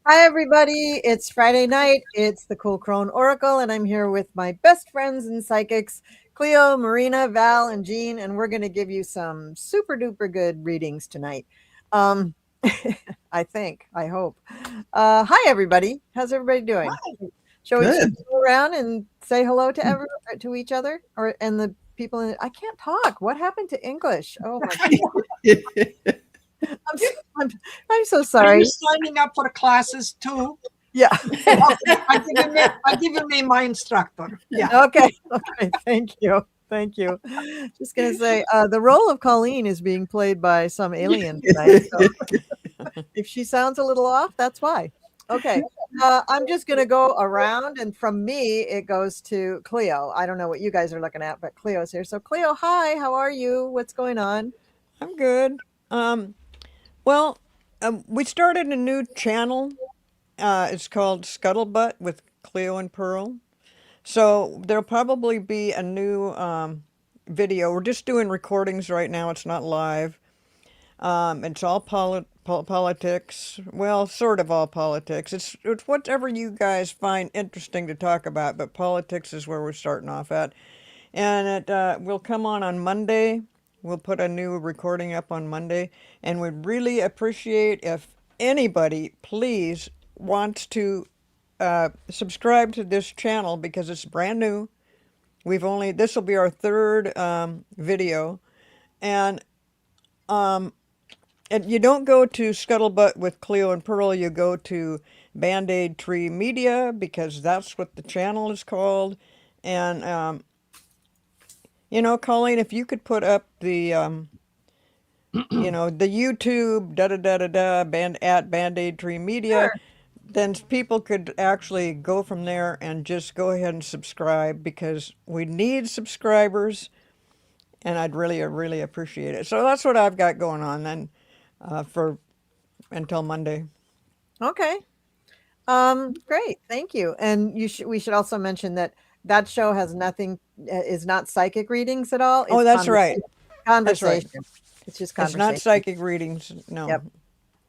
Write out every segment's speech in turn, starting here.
Hi, everybody. It's Friday night. It's the Cool Crone Oracle, and I'm here with my best friends and psychics, Cleo, Marina, Val, and Jean, and we're going to give you some super duper good readings tonight. Um, I hope. Hi, everybody. How's everybody doing? Shall we Good. go around and say hello to to each other, and the people in? I can't talk. What happened to English? Oh my God. I'm so Are sorry. you signing up for classes too? Yeah. Okay, I give you my instructor. Yeah. Okay. Thank you. Just gonna say, the role of Colleen is being played by some alien tonight. So if she sounds a little off, that's why. Okay. I'm just gonna go around, and from me, it goes to Cleo. I don't know what you guys are looking at, but Cleo's here. So Cleo, hi. How are you? What's going on? I'm good. Well, we started a new channel. It's called Scuttlebutt with Cleo and Pearl. So there'll probably be a new video. We're just doing recordings right now. It's not live. It's all politics. Well, sort of all politics. It's whatever you guys find interesting to talk about, but politics is where we're starting off at. And it will come on Monday. We'll put a new recording up on Monday, and we'd really appreciate if anybody, please, wants to subscribe to this channel because it's brand new. This will be our third video, and you don't go to Scuttlebutt with Cleo and Pearl. You go to Band-Aid Tree Media because that's what the channel is called, and Colleen, if you could put up the, the YouTube at Band-Aid Tree Media, Sure. then people could actually go from there and just go ahead and subscribe because we need subscribers, and I'd really appreciate it. So that's what I've got going on then, for until Monday. Okay. Great. Thank you. And we should also mention that show has nothing, is not psychic readings at all. Oh, It's that's right. That's right. conversation. It's just It's conversation. not psychic readings. No. Yep.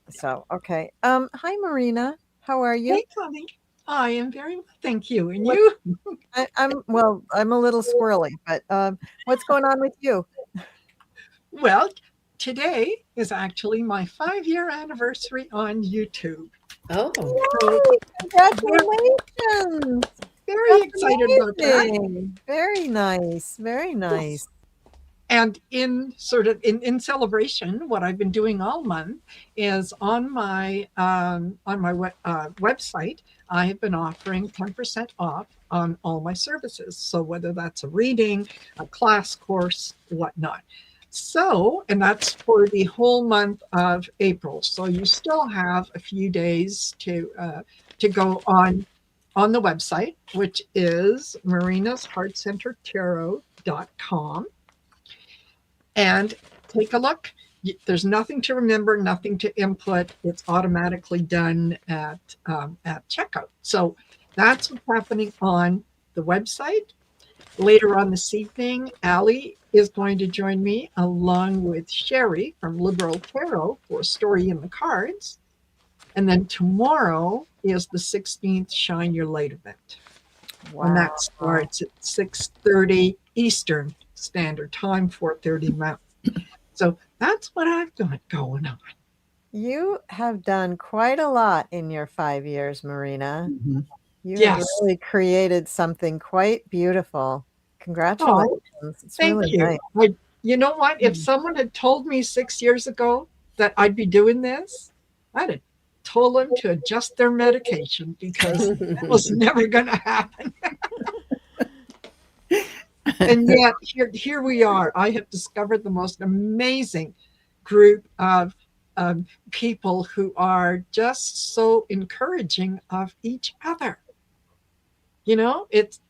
So, okay. Hi, Marina. How are you? Hey, Connie. I am very well, thank you. And you? I'm a little squirrely, but what's going on with you? Well, today is actually my 5-year anniversary on YouTube. Oh, So Congratulations. very excited about that. Amazing. Very nice. Very nice. And in celebration, what I've been doing all month is on my website, I have been offering 10% off on all my services. So whether that's a reading, a class course, whatnot. So, and that's for the whole month of April. So you still have a few days to go on the website, which is marinasheartcentertarot.com. And take a look. There's nothing to remember, nothing to input. It's automatically done at checkout. So that's what's happening on the website. Later on this evening, Allie is going to join me along with Sherry from Liberal Tarot for Story in the Cards. And then tomorrow is the 16th Shine Your Light event. Wow. And that starts at 6:30 Eastern Standard Time, 4:30 Mountain. So that's what I've got going on. You have done quite a lot in your 5 years, Marina. mhm. You have Yes. really created something quite beautiful. Congratulations. It's Thank really you. nice. You know what? If someone had told me 6 years ago that I'd be doing this, I'd have told them to adjust their medication because that was never going to happen. And yet here we are. I have discovered the most amazing group of people who are just so encouraging of each other. It's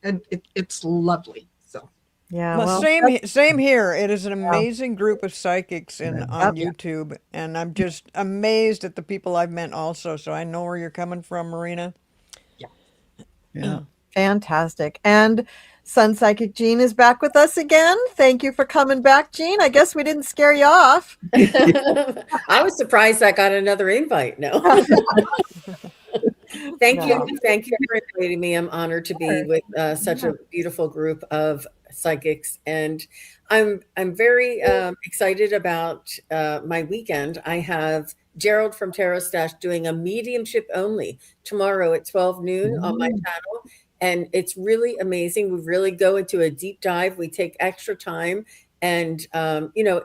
lovely. So Yeah. Well, same here. It is an amazing group of psychics on Yep. YouTube, and I'm just amazed at the people I've met also. So I know where you're coming from, Marina. Yeah. Fantastic. And Sun Psychic Jean is back with us again. Thank you for coming back, Jean. I guess we didn't scare you off. I was surprised I got another invite. No. Thank No. you. Thank you for inviting me. I'm honored to be with such a beautiful group of psychics, and I'm very excited about my weekend. I have Gerald from Tarot Stash doing a mediumship only tomorrow at 12 noon on my channel, and it's really amazing. We really go into a deep dive. We take extra time, and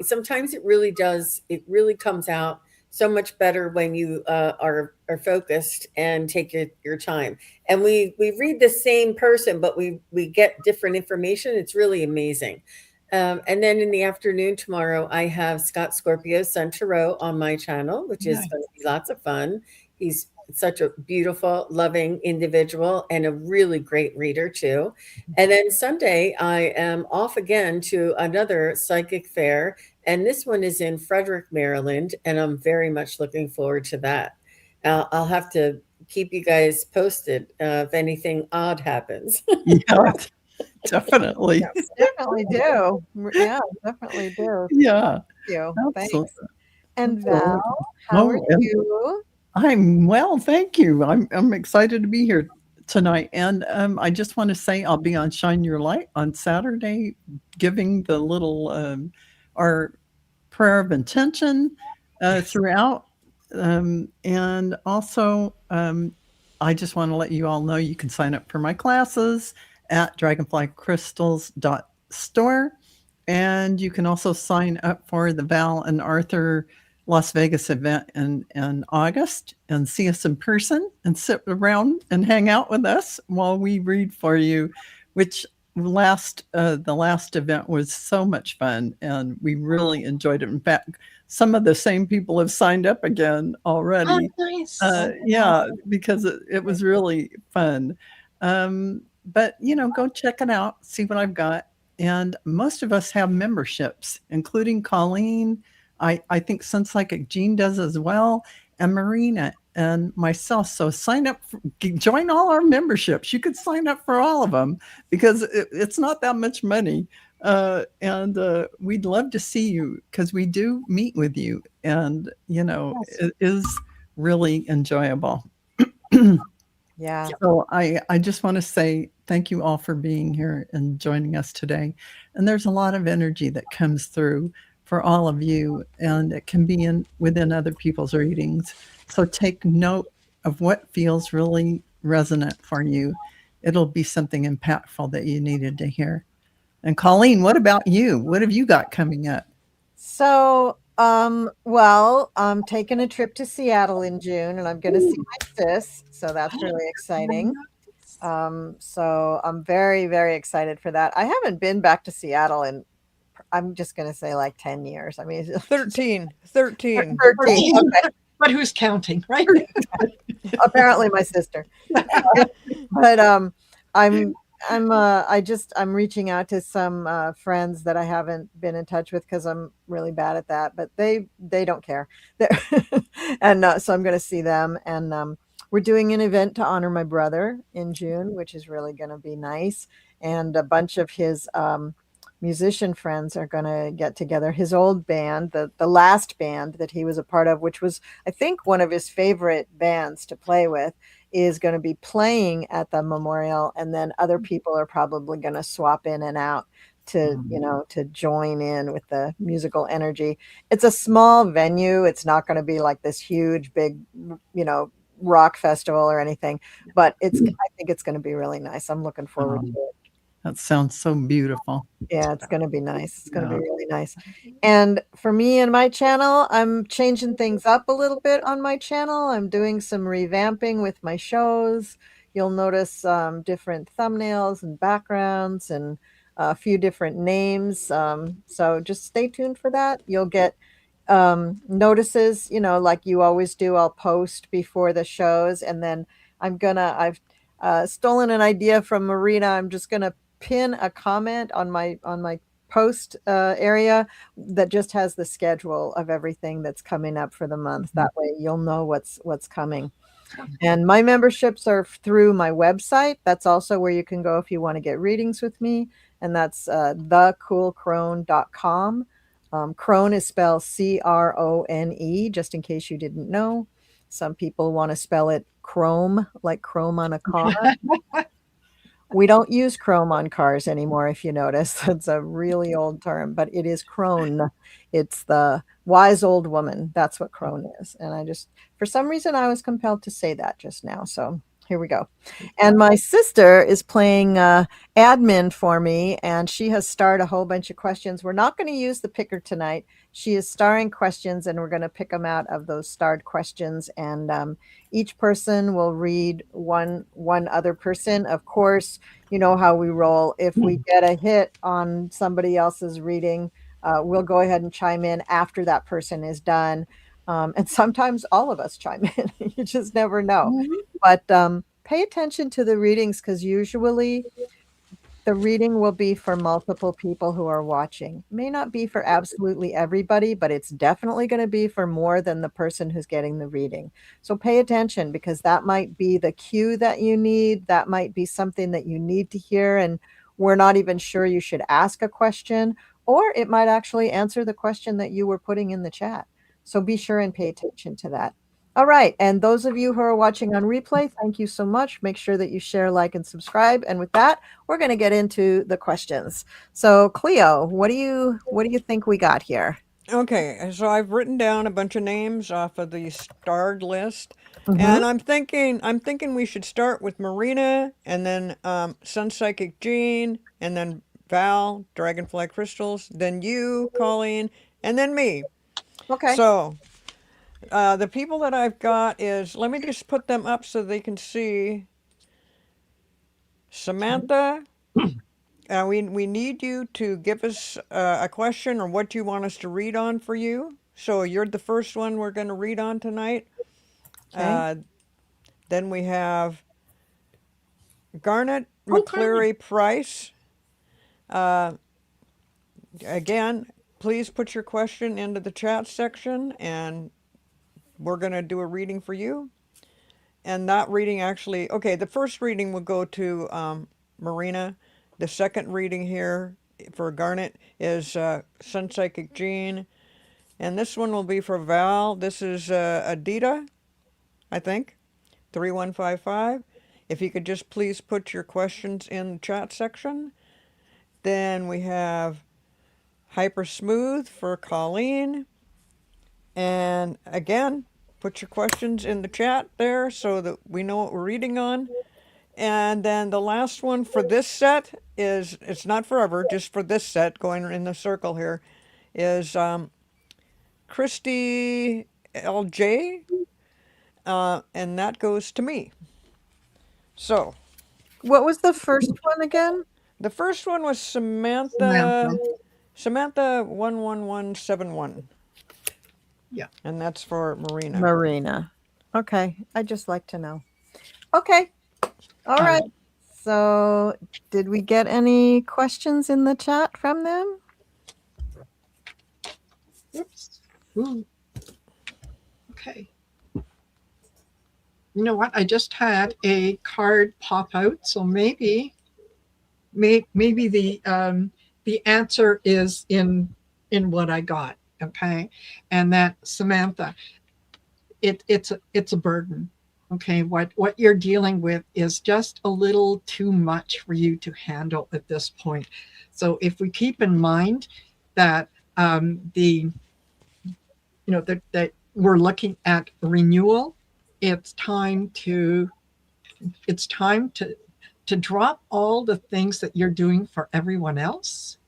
sometimes it really does. It really comes out so much better when you are focused and take your time. And we read the same person, but we get different information. It's really amazing. And then in the afternoon tomorrow, I have Scott Scorpio Sun Tarot on my channel, which is going to be lots of fun. He's such a beautiful, loving individual and a really great reader too. And then Sunday, I am off again to another psychic fair, and this one is in Frederick, Maryland, and I'm very much looking forward to that. I'll have to keep you guys posted if anything odd happens. Yeah, definitely. Definitely do. Yeah, definitely do. Yeah, Thank you. Thanks. absolutely. And Absolutely. Val, how are and you? I'm well, thank you. I'm excited to be here tonight, and I just want to say I'll be on Shine Your Light on Saturday, giving the little our prayer of intention throughout, and also I just want to let you all know you can sign up for my classes at dragonflycrystals.store, and you can also sign up for the Val and Arthur Las Vegas event in August and see us in person and sit around and hang out with us while we read for you, which the last event was so much fun and we really enjoyed it. In fact, some of the same people have signed up again already. Oh, nice. Yeah, because it was really fun. But go check it out, see what I've got. And most of us have memberships, including Colleen. I think Sun Psychic Jean does as well, and Marina and myself. So sign up, join all our memberships. You could sign up for all of them because it's not that much money. And we'd love to see you because we do meet with you. And, it is really enjoyable. Yeah. So I just want to say thank you all for being here and joining us today. And there's a lot of energy that comes through for all of you, and it can be within other people's readings. So take note of what feels really resonant for you. It'll be something impactful that you needed to hear. And Colleen, what about you? What have you got coming up? So, well, I'm taking a trip to Seattle in June, and I'm going to see my sis. So that's really exciting. So I'm very, very excited for that. I haven't been back to Seattle in, I'm just going to say like 10 years. I mean, 13. 13. Okay. But who's counting, right? Apparently my sister. But I'm reaching out to some friends that I haven't been in touch with because I'm really bad at that, but they don't care. And so I'm going to see them, and we're doing an event to honor my brother in June, which is really going to be nice. And a bunch of his musician friends are going to get together. His old band, the last band that he was a part of, which was, I think, one of his favorite bands to play with, is going to be playing at the memorial. And then other people are probably going to swap in and out to, to join in with the musical energy. It's a small venue. It's not going to be like this huge, big, rock festival or anything, but I think it's going to be really nice. I'm looking forward to it. That sounds so beautiful. Yeah, it's going to be nice. It's going to be really nice. And for me and my channel, I'm changing things up a little bit on my channel. I'm doing some revamping with my shows. You'll notice different thumbnails and backgrounds and a few different names. So just stay tuned for that. You'll get notices, like you always do. I'll post before the shows, and then I've stolen an idea from Marina. I'm just going to pin a comment on my post area that just has the schedule of everything that's coming up for the month. That way you'll know what's coming. And my memberships are through my website. That's also where you can go if you want to get readings with me. And that's thecoolcrone.com. Crone is spelled Crone, just in case you didn't know. Some people want to spell it chrome, like chrome on a car. We don't use chrome on cars anymore, if you notice. That's a really old term, but it is crone. It's the wise old woman. That's what crone is. And I just, for some reason, I was compelled to say that just now. So here we go. And my sister is playing admin for me, and she has starred a whole bunch of questions. We're not going to use the picker tonight. She is starring questions, and we're going to pick them out of those starred questions. And each person will read one other person. Of course, you know how we roll. If we get a hit on somebody else's reading, we'll go ahead and chime in after that person is done. And sometimes all of us chime in. You just never know. But pay attention to the readings, because usually the reading will be for multiple people who are watching. It may not be for absolutely everybody, but it's definitely going to be for more than the person who's getting the reading. So pay attention, because that might be the cue that you need. That might be something that you need to hear, and we're not even sure you should ask a question, or it might actually answer the question that you were putting in the chat. So be sure and pay attention to that. All right. And those of you who are watching on replay, thank you so much. Make sure that you share, like, and subscribe. And with that, we're going to get into the questions. So Cleo, what do you think we got here? Okay, so I've written down a bunch of names off of the starred list, Mhm. and I'm thinking we should start with Marina, and then Sun Psychic Jean, and then Val, Dragonfly Crystals, then you, Colleen, and then me. Okay. So the people that I've got is, let me just put them up so they can see. Samantha, we need you to give us a question or what you want us to read on for you. So you're the first one we're going to read on tonight. Okay. Then we have Garnet Oh, McCleary Price. Again, please put your question into the chat section, and we're going to do a reading for you. And that reading actually, okay, the first reading will go to Marina. The second reading here for Garnet is Sun Psychic Jean. And this one will be for Val. This is Adita, I think, 3155. If you could just please put your questions in the chat section. Then we have Hyper Smooth for Colleen. And again, put your questions in the chat there so that we know what we're reading on. And then the last one for this set is, it's not forever, just for this set, going in the circle here, is Christy LJ. And that goes to me. So What was the first one again? the first one was Samantha Samantha. 11171. Yeah. And that's for Marina. Marina. Okay. I just like to know. Okay. All All right. right. So did we get any questions in the chat from them? Oops. Ooh. Okay. You know what? I just had a card pop out, so maybe the answer is in what I got. Okay, and that Samantha, it's a burden. Okay, what you're dealing with is just a little too much for you to handle at this point. So if we keep in mind that that we're looking at renewal, it's time to drop all the things that you're doing for everyone else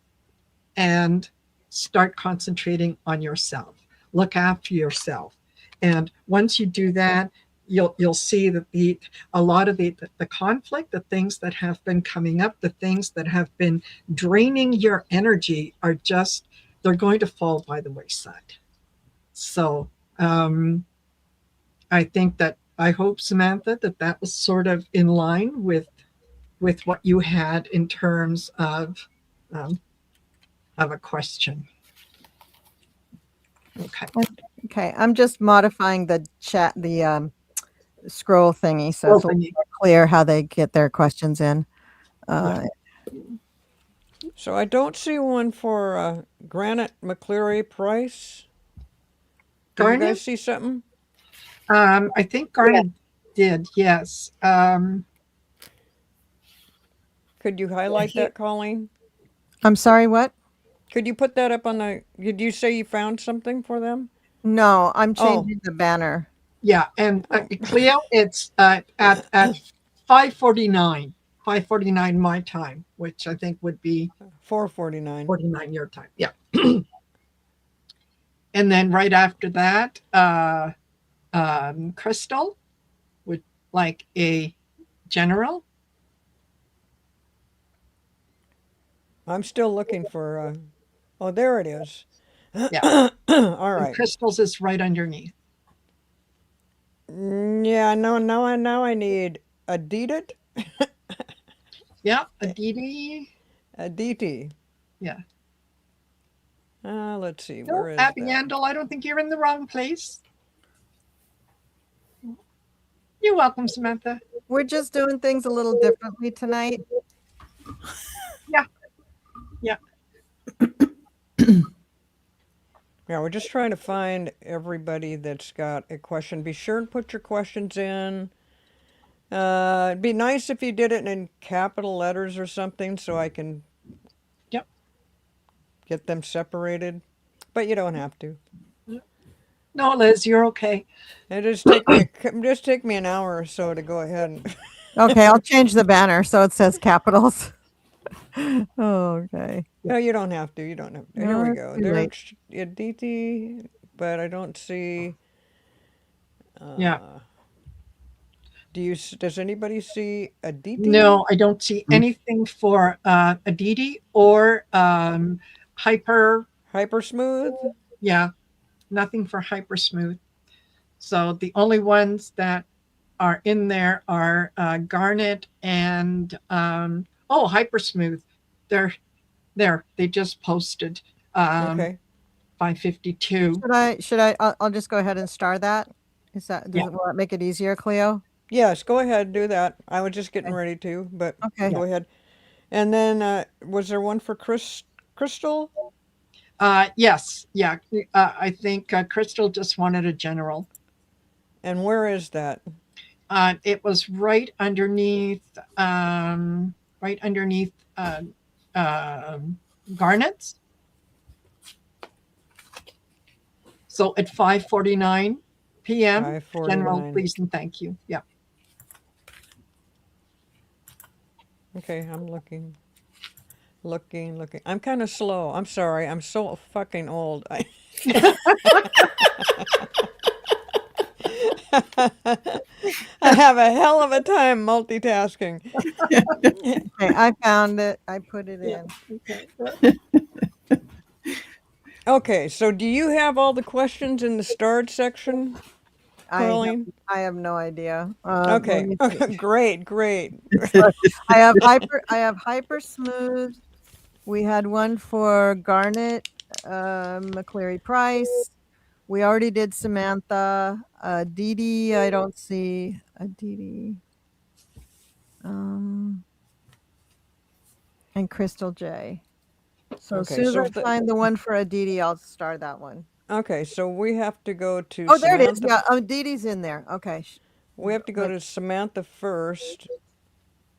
and start concentrating on yourself. Look after yourself. And once you do that, you'll see that a lot of the conflict, the things that have been coming up, the things that have been draining your energy they're going to fall by the wayside. So I hope, Samantha, that was sort of in line with what you had in terms of a question. Okay. Okay. I'm just modifying the chat, the scroll thingy, so it's a little more clear how they get their questions in. So I don't see one for Granite McCleary Price. Do you guys see something? I think Garnet did. Yes. Could you highlight that, Colleen? I'm sorry, what? Could you put that up on the? Did you say you found something for them? No, I'm Oh. changing the banner. Yeah, and Oh. Cleo, it's at 5:49, 5:49 my time, which I think would be 4:49. 49 your time. Yeah. And then right after that, Crystal would like a general. I'm still looking for. Oh, there it is. Yeah. All And right. Crystal's is right underneath. Yeah. No. Now I need Adidas. Yeah, Aditi. Aditi. Yeah. Let's see. No, Where is Abby that? Andel, I don't think you're in the wrong place. You're welcome, Samantha. We're just doing things a little differently tonight. Yeah. Yeah, we're just trying to find everybody that's got a question. Be sure and put your questions in. It'd be nice if you did it in capital letters or something so I can Yep. get them separated. But you don't have to. No, Liz, you're okay. It just take me an hour or so to go ahead and Okay, I'll change the banner so it says capitals. Okay. No, you don't have to. You don't have to. Here No, we it's go. too late. There's Aditi, but I don't see. Yeah. Does anybody see Aditi? No, I don't see anything for Aditi or Hyper. Hyper Smooth? Yeah, nothing for Hyper Smooth. So the only ones that are in there are Garnet and Hyper Smooth. They're there. They just posted Okay. 552. I'll just go ahead and star that. Will that make it easier, Cleo? Yes, go ahead, do that. I was just getting ready to, but Okay. go ahead. And then was there one for Crystal? Yes, yeah. I think Crystal just wanted a general. And where is that? It was right underneath Garnet's. So at 5:49 p.m. 5:49. General, please and thank you. Yeah. Okay, I'm looking. I'm kind of slow. I'm sorry. I'm so fucking old. I have a hell of a time multitasking. Okay, I found it. I put it in. Okay, so do you have all the questions in the starred section, Caroline? I have no idea. Okay. Let me see. Great. I have hyper smooth. We had one for Garnet, McCleary Price. We already did Samantha. Dee, I don't see Dee. And Crystal J. So as Okay, soon as so I find the one for Aditi, I'll star that one. Okay, so we have to go to Oh, there it is. Samantha. Yeah, Aditi's in there. Okay. We have to go to Samantha first.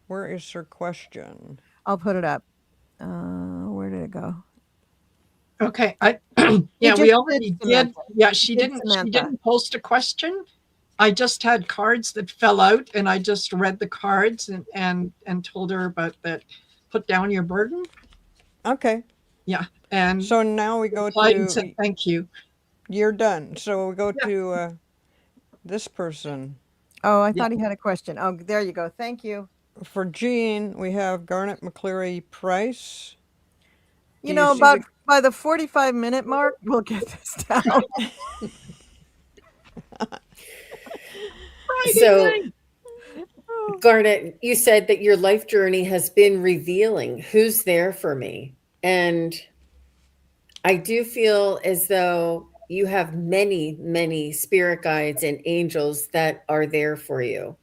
Where is her question? I'll put it up. Where did it go? Okay. We we just already did did. Samantha. Yeah, she We did didn't. Samantha. She didn't post a question. I just had cards that fell out, and I just read the cards and told her about that. Put down your burden. Okay. Yeah, and So now we go replied and to said thank you. you're done. So we go Yeah. to this person. Oh, I thought he had a question. Oh, there you go. Thank you. For Jean, we have Garnet McCleary Price. You Do know, see about by the 45-minute mark, we'll get this down. So, Garnet, you said that your life journey has been revealing. Who's there for me? And I do feel as though you have many, many spirit guides and angels that are there for you.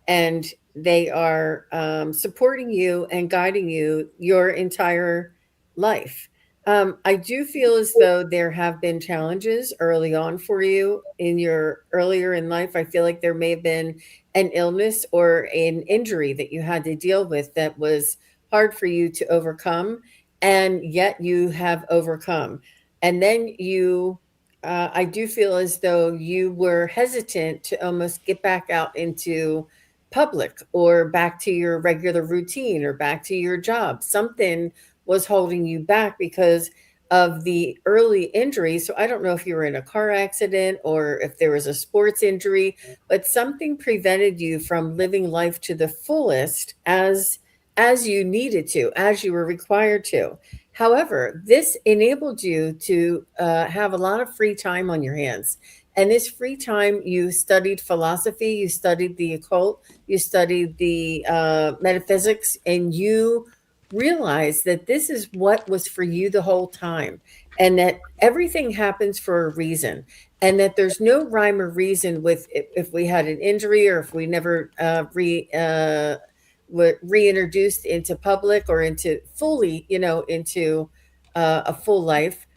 And they are supporting you and guiding you your entire life. I do feel as though there have been challenges early on for you in your earlier in life. I feel like there may have been an illness or an injury that you had to deal with that was hard for you to overcome, and yet you have overcome. And then I do feel as though you were hesitant to almost get back out into public or back to your regular routine or back to your job. Something was holding you back because of the early injury. So I don't know if you were in a car accident or if there was a sports injury, but something prevented you from living life to the fullest as you needed to, as you were required to. However, this enabled you to have a lot of free time on your hands. And this free time, you studied philosophy, you studied the occult, you studied the metaphysics, and you realized that this is what was for you the whole time, and that everything happens for a reason, and that there's no rhyme or reason with if we had an injury or if we never were reintroduced into public or into fully, into a full life.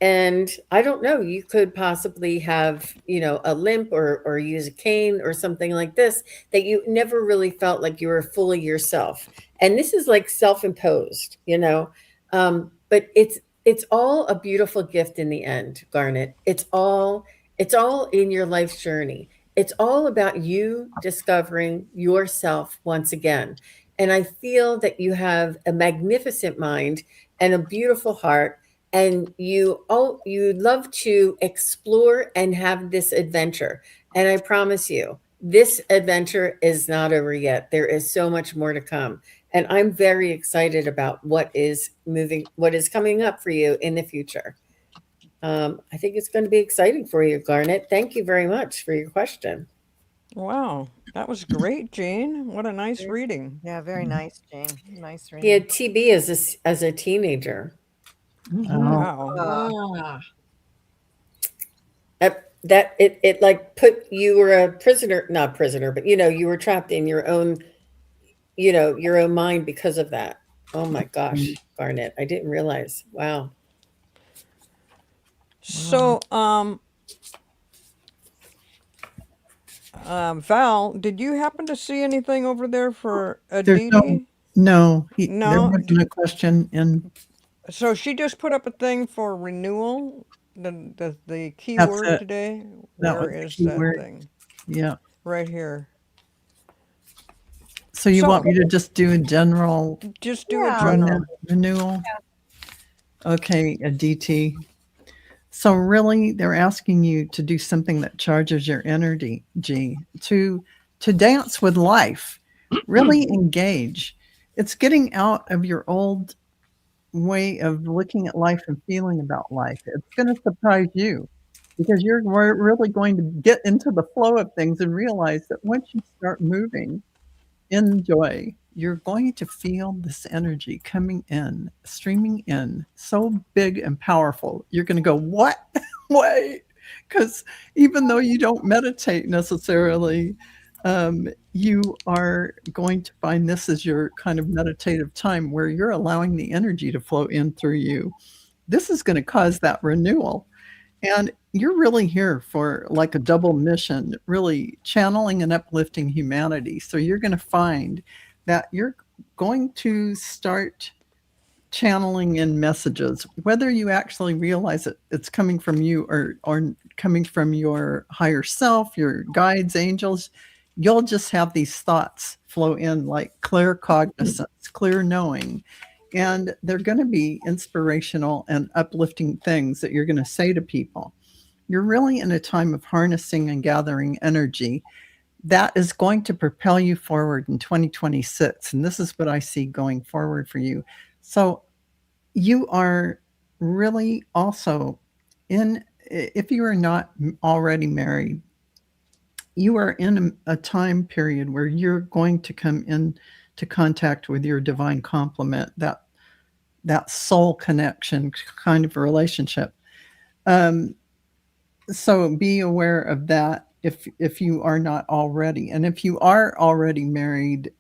And I don't know, you could possibly have, a limp or use a cane or something like this, that you never really felt like you were fully yourself. And this is like self-imposed, but it's all a beautiful gift in the end, Garnet. It's all in your life's journey. It's all about you discovering yourself once again. And I feel that you have a magnificent mind and a beautiful heart, and you love to explore and have this adventure. And I promise you, this adventure is not over yet. There is so much more to come. And I'm very excited about what is coming up for you in the future. I think it's going to be exciting for you, Garnet. Thank you very much for your question. Wow, that was great, Jane. What a nice reading. Yeah, very nice, Jane. Nice He reading. had TB as a teenager. Wow. Ah, That it like you were a prisoner, not prisoner, but you were trapped in your own, your own mind because of that. Oh my gosh, Garnet, I didn't realize. Wow. So, Val, did you happen to see anything over there for There's Aditi? no, there No? wasn't a question in. So she just put up a thing for renewal, the That's keyword it. today. That Where was the is that keyword. thing? Yeah. Right here. So you So- want me to just do a general Just do a Yeah. general. renewal? Okay, a DT. So really, they're asking you to do something that charges your energy, to dance with life, really engage. It's getting out of your old way of looking at life and feeling about life. It's going to surprise you because you're really going to get into the flow of things and realize that once you start moving in joy, you're going to feel this energy coming in, streaming in, so big and powerful. You're going to go, what? Wait. Because even though you don't meditate necessarily, you are going to find this is your kind of meditative time where you're allowing the energy to flow in through you. This is going to cause that renewal. And you're really here for like a double mission, really channeling and uplifting humanity. So you're going to find that you're going to start channeling in messages, whether you actually realize it's coming from you or coming from your higher self, your guides, angels. You'll just have these thoughts flow in like clear cognizance, clear knowing. And they're going to be inspirational and uplifting things that you're going to say to people. You're really in a time of harnessing and gathering energy that is going to propel you forward in 2026. And this is what I see going forward for you. So you are really also if you are not already married, you are in a time period where you're going to come into contact with your divine complement, that soul connection kind of relationship. So be aware of that if you are not already. And if you are already married,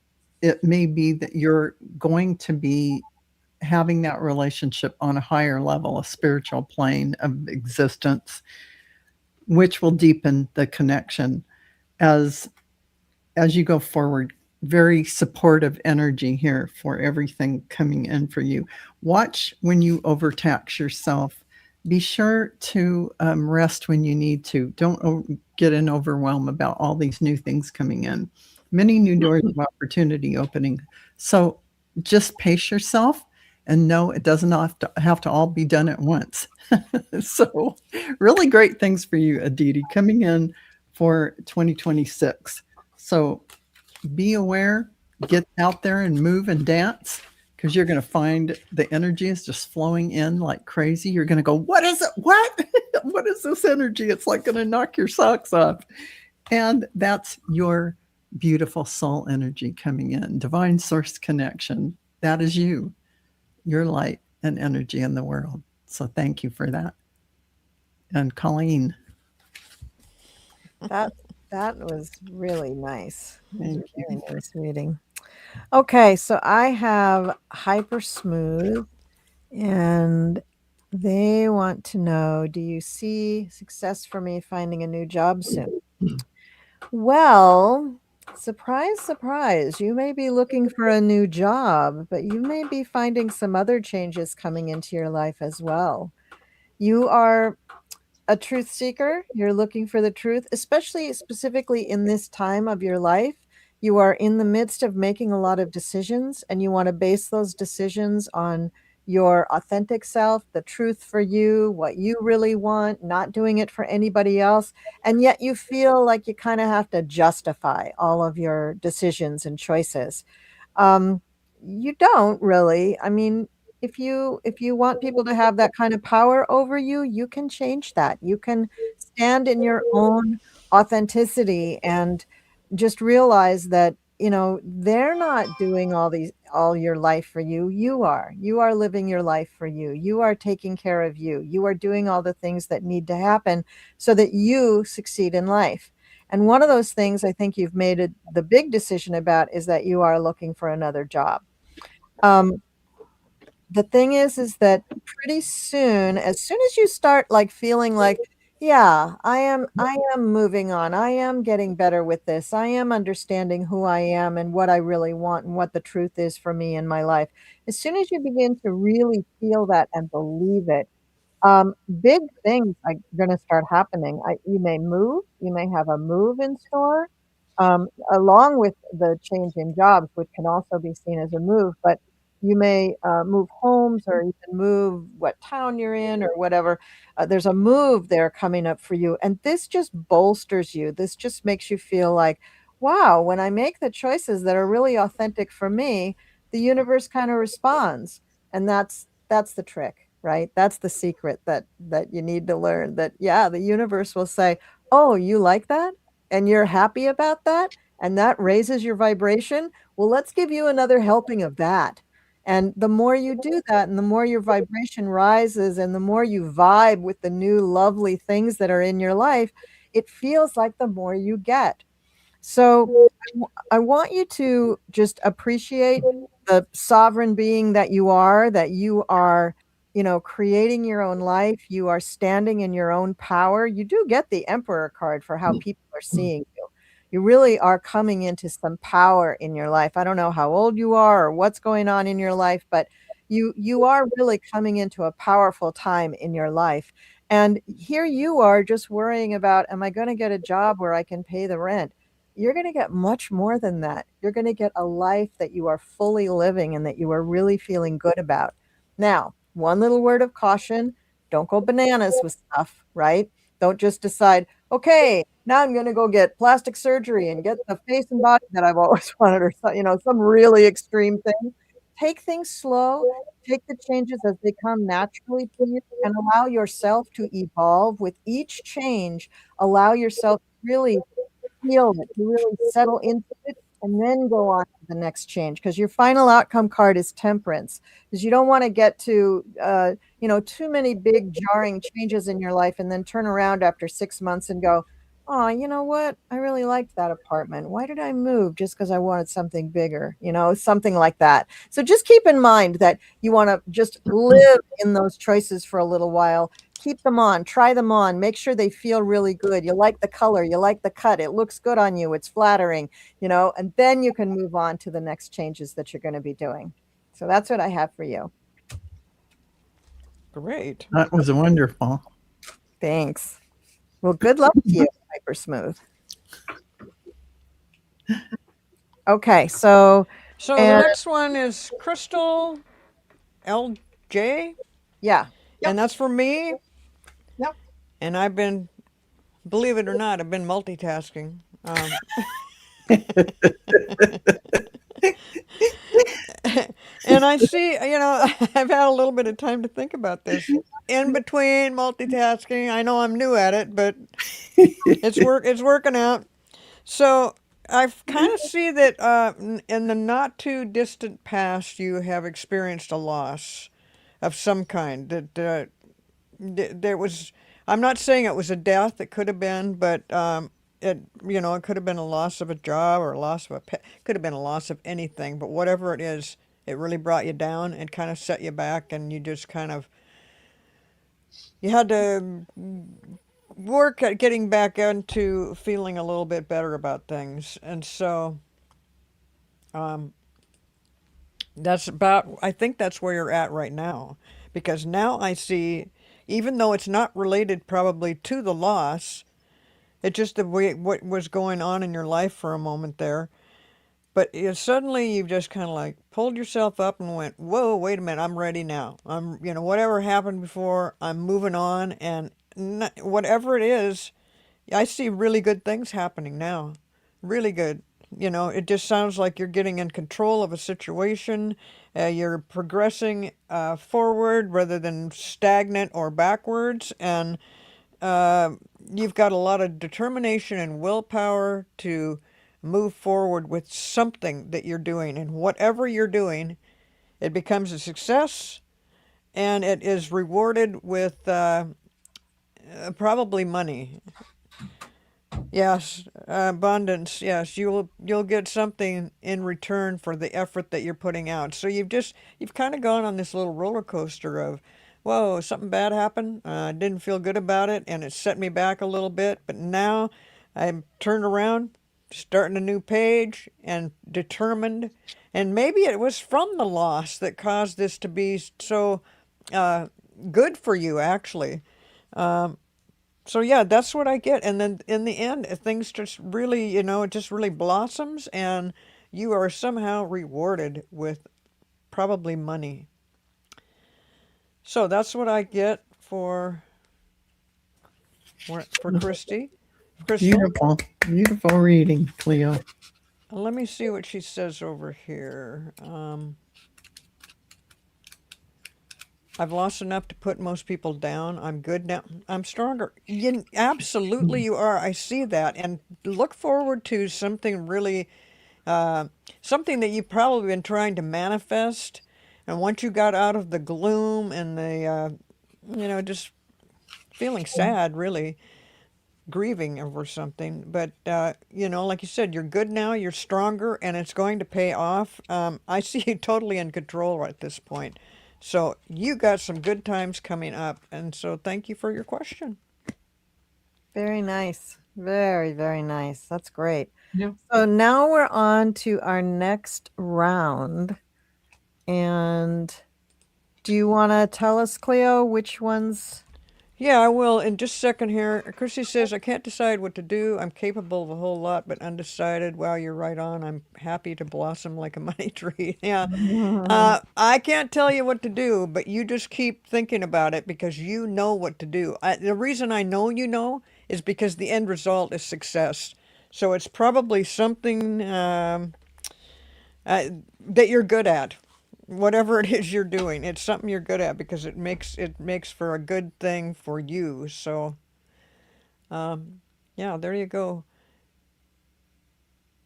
it may be that you're going to be having that relationship on a higher level, a spiritual plane of existence, which will deepen the connection as as you go forward, very supportive energy here for everything coming in for you. Watch when you overtax yourself. Be sure to rest when you need to. Don't get an overwhelm about all these new things coming in. Many new doors of opportunity opening. So just pace yourself and know it doesn't have to all be done at once. So really great things for you, Aditi, coming in for 2026. So be aware, get out there and move and dance, because you're going to find the energy is just flowing in like crazy. You're going to go, what is it? What? What is this energy? It's like going to knock your socks off. And that's your beautiful soul energy coming in, divine source connection. That is you, your light and energy in the world. So thank you for that. And Colleen. That was really nice. Thank you. Really nice reading. Okay, so I have Hyper Smooth, and they want to know, do you see success for me finding a new job soon? Well, surprise, surprise, you may be looking for a new job, but you may be finding some other changes coming into your life as well. You are a truth seeker. You're looking for the truth, especially specifically in this time of your life. You are in the midst of making a lot of decisions, and you want to base those decisions on your authentic self, the truth for you, what you really want, not doing it for anybody else. And yet you feel like you kind of have to justify all of your decisions and choices. Um, you don't really. I mean, if you want people to have that kind of power over you, you can change that. You can stand in your own authenticity and just realize that, they're not doing all your life for you. You are living your life for you. You are taking care of you. You are doing all the things that need to happen so that you succeed in life. And one of those things I think you've made the big decision about is that you are looking for another job. The thing is that pretty soon, as soon as you start like feeling like, yeah, I am moving on. I am getting better with this. I am understanding who I am and what I really want and what the truth is for me in my life. As soon as you begin to really feel that and believe it, big things are gonna start happening. You may move, you may have a move in store, along with the change in jobs, which can also be seen as a move, but you may, move homes or even move what town you're in or whatever. There's a move there coming up for you, and this just bolsters you. This just makes you feel like, "Wow, when I make the choices that are really authentic for me, the universe kinda responds." And that's the trick, right? That's the secret that you need to learn, that, yeah, the universe will say, "Oh, you like that? And you're happy about that? And that raises your vibration? Well, let's give you another helping of that." And the more you do that and the more your vibration rises and the more you vibe with the new lovely things that are in your life, it feels like the more you get. So I want you to just appreciate the sovereign being that you are, creating your own life. You are standing in your own power. You do get the Emperor card for how people are seeing you. You really are coming into some power in your life. I don't know how old you are or what's going on in your life, but you are really coming into a powerful time in your life. And here you are just worrying about, am I going to get a job where I can pay the rent? You're going to get much more than that. You're going to get a life that you are fully living and that you are really feeling good about. Now, one little word of caution, don't go bananas with stuff, right? Don't just decide, okay, now I'm going to go get plastic surgery and get the face and body that I've always wanted, or some really extreme thing. Take things slow, take the changes as they come naturally to you, and allow yourself to evolve with each change. Allow yourself to really feel it, to really settle into it, and then go on to the next change. Because your final outcome card is temperance. Because you don't want to get to, too many big jarring changes in your life and then turn around after 6 months and go, oh, you know what? I really liked that apartment. Why did I move? Just because I wanted something bigger, something like that. So just keep in mind that you want to just live in those choices for a little while. keep them on, try them on, make sure they feel really good. You like the color, you like the cut, it looks good on you, it's flattering, and then you can move on to the next changes that you're going to be doing. So that's what I have for you. Great. That was wonderful. Thanks. Well, good luck to you, Hyper Smooth. Okay, so So the next one is Crystal LJ, yeah. and that's for me. Yep. And I've been, believe it or not, I've been multitasking. And I see, I've had a little bit of time to think about this. In between multitasking, I know I'm new at it, but it's working out. So I kind of see that in the not too distant past, you have experienced a loss of some kind. That there was. I'm not saying it was a death. It could have been, but it could have been a loss of a job or a loss of a pet. Could have been a loss of anything. But whatever it is, it really brought you down and kind of set you back, and you just kind of you had to work at getting back into feeling a little bit better about things. And so I think that's where you're at right now. Because now I see, even though it's not related probably to the loss, it's just the way what was going on in your life for a moment there. But suddenly you've just kind of like pulled yourself up and went, whoa, wait a minute, I'm ready now. Whatever happened before, I'm moving on. And whatever it is, I see really good things happening now. Really good. It just sounds like you're getting in control of a situation. You're progressing forward rather than stagnant or backwards. And you've got a lot of determination and willpower to move forward with something that you're doing. And whatever you're doing, it becomes a success and it is rewarded with probably money. Yes, abundance. Yes, you'll get something in return for the effort that you're putting out. So you've kind of gone on this little roller coaster of, whoa, something bad happened. I didn't feel good about it, and it set me back a little bit. But now I'm turned around, starting a new page, and determined. And maybe it was from the loss that caused this to be so good for you, actually. So yeah, that's what I get. And then in the end, things just really, it just really blossoms and you are somehow rewarded with probably money. So that's what I get for Christy. Crystal. Beautiful, beautiful reading, Cleo. Let me see what she says over here. I've lost enough to put most people down. I'm good now. I'm stronger. Absolutely, you are. I see that. And look forward to something really, something that you've probably been trying to manifest. And once you got out of the gloom and the, just feeling sad, really, grieving over something. But, like you said, you're good now, you're stronger, and it's going to pay off. I see you totally in control at this point. So you got some good times coming up. And so thank you for your question. Very nice. Very, very nice. That's great. Yeah. So now we're on to our next round. And do you want to tell us, Cleo, which ones? Yeah, I will in just a second here. Chrissy says, I can't decide what to do. I'm capable of a whole lot, but undecided. Wow, you're right on. I'm happy to blossom like a money tree. Yeah. I can't tell you what to do, but you just keep thinking about it because you know what to do. The reason I know is because the end result is success. So it's probably something that you're good at. Whatever it is you're doing, it's something you're good at because it makes for a good thing for you. So, yeah, there you go.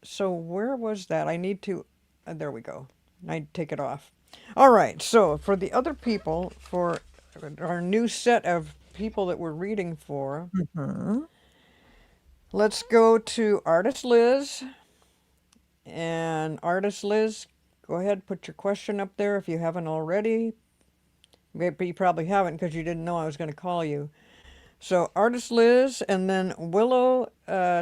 So where was that? I need to, there we go. I take it off. All right. So for the other people, for our new set of people that we're reading for, let's go to Artist Liz. And Artist Liz, go ahead, put your question up there if you haven't already. But you probably haven't because you didn't know I was going to call you. So Artist Liz and then Willow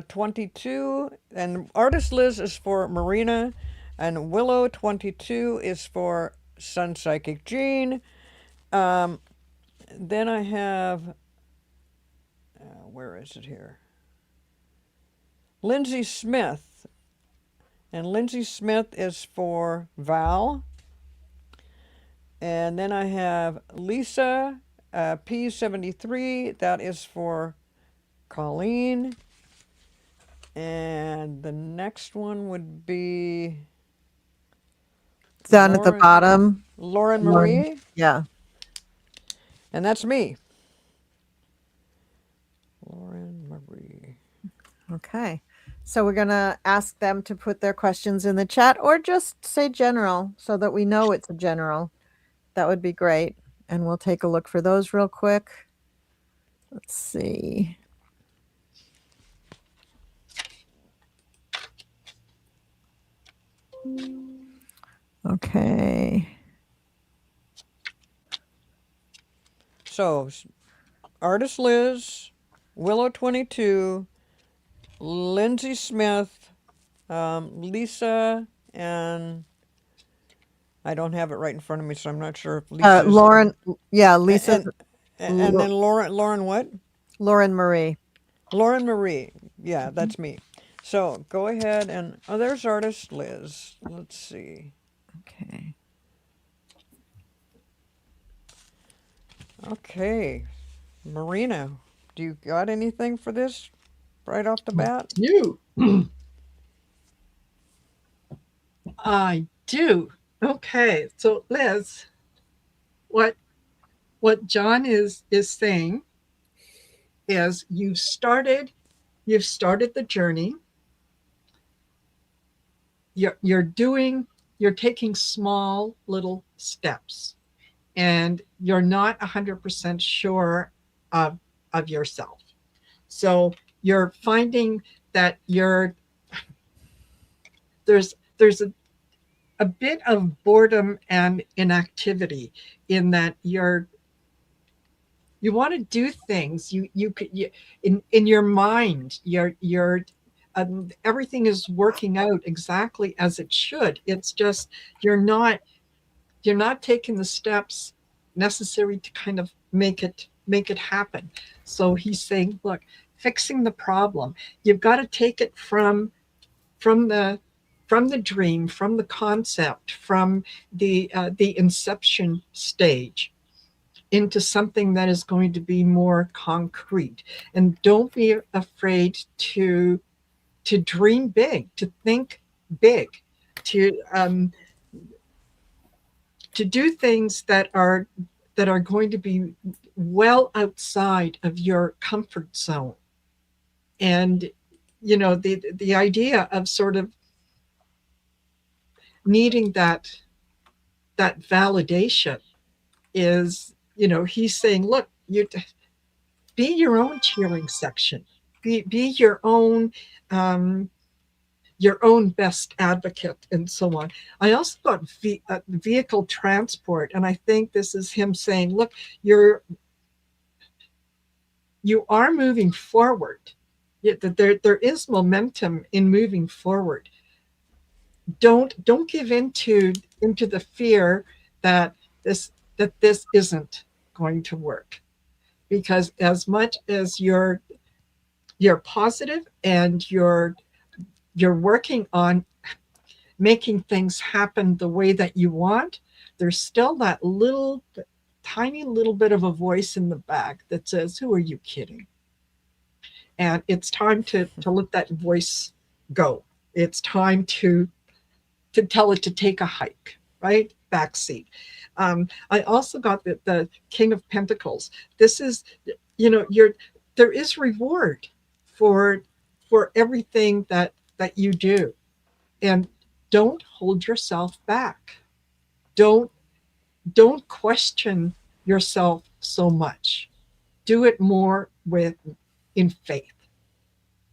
22. And Artist Liz is for Marina. And Willow 22 is for Sun Psychic Jean. Then I have, where is it here? Lindsay Smith. And Lindsay Smith is for Val. And then I have Lisa P73. That is for Colleen. And the next one would be Down at the bottom. Lauren Marie. Yeah. And that's me. Lauren Marie. Okay. So we're going to ask them to put their questions in the chat or just say general so that we know it's a general. That would be great. And we'll take a look for those real quick. Let's see. Okay. So, Artist Liz, Willow 22, Lindsay Smith, Lisa, and I don't have it right in front of me, so I'm not sure if Lisa. Lauren, yeah, Lisa. And then Lauren what? Lauren Marie. Lauren Marie. Yeah, that's me. So go ahead and, oh, there's Artist Liz. Let's see. Okay. Okay. Marina, do you got anything for this right off the bat? You. I do. Okay. So Liz, what John is saying is you've started the journey. You're taking small little steps, and you're not 100% sure of yourself. So you're finding that there's a bit of boredom and inactivity in that you want to do things. You in your mind, everything is working out exactly as it should. It's just you're not taking the steps necessary to kind of make it happen. So he's saying, look, fixing the problem, you've got to take it from the dream, from the concept, from the inception stage into something that is going to be more concrete. And don't be afraid to dream big, to think big, to do things that are going to be well outside of your comfort zone. And the idea of sort of needing that validation is, he's saying, look, you be your own cheering section, be your own best advocate, and so on. I also got vehicle transport, and I think this is him saying, look, you are moving forward. There is momentum in moving forward. Don't give into the fear that this isn't going to work, because as much as you're positive and you're working on making things happen the way that you want, there's still that tiny little bit of a voice in the back that says, who are you kidding? And it's time to let that voice go. It's time to tell it to take a hike, right? Backseat. I also got the King of Pentacles. This is, there is reward for everything that you do. And don't hold yourself back. Don't question yourself so much. Do it more in faith.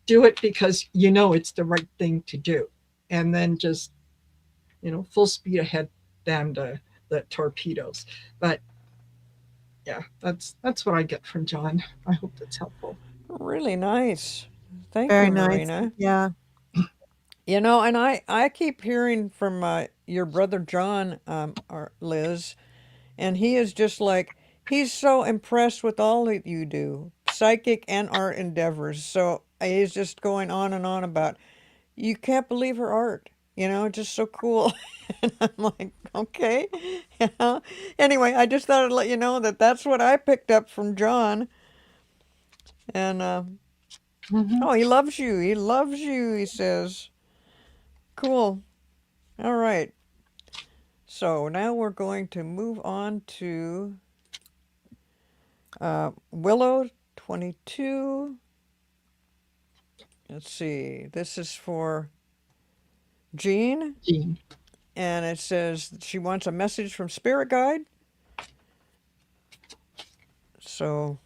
Do it because it's the right thing to do. And then just, full speed ahead, damn the torpedoes. But yeah, that's what I get from John. I hope that's helpful. Really nice. Thank Very you, nice. Marina. Yeah. You know, and I keep hearing from your brother John, or Liz, and he is just like, he's so impressed with all that you do, psychic and art endeavors. So he's just going on and on about, you can't believe her art, you know, just so cool. And I'm like, okay, you know. Anyway, I just thought I'd let you know that that's what I picked up from John. And Mhm. oh, he loves you. He loves you. He says, cool. All right. So now we're going to move on to Willow 22. Let's see. This is for Jean, Jean. and it says she wants a message from Spirit Guide. So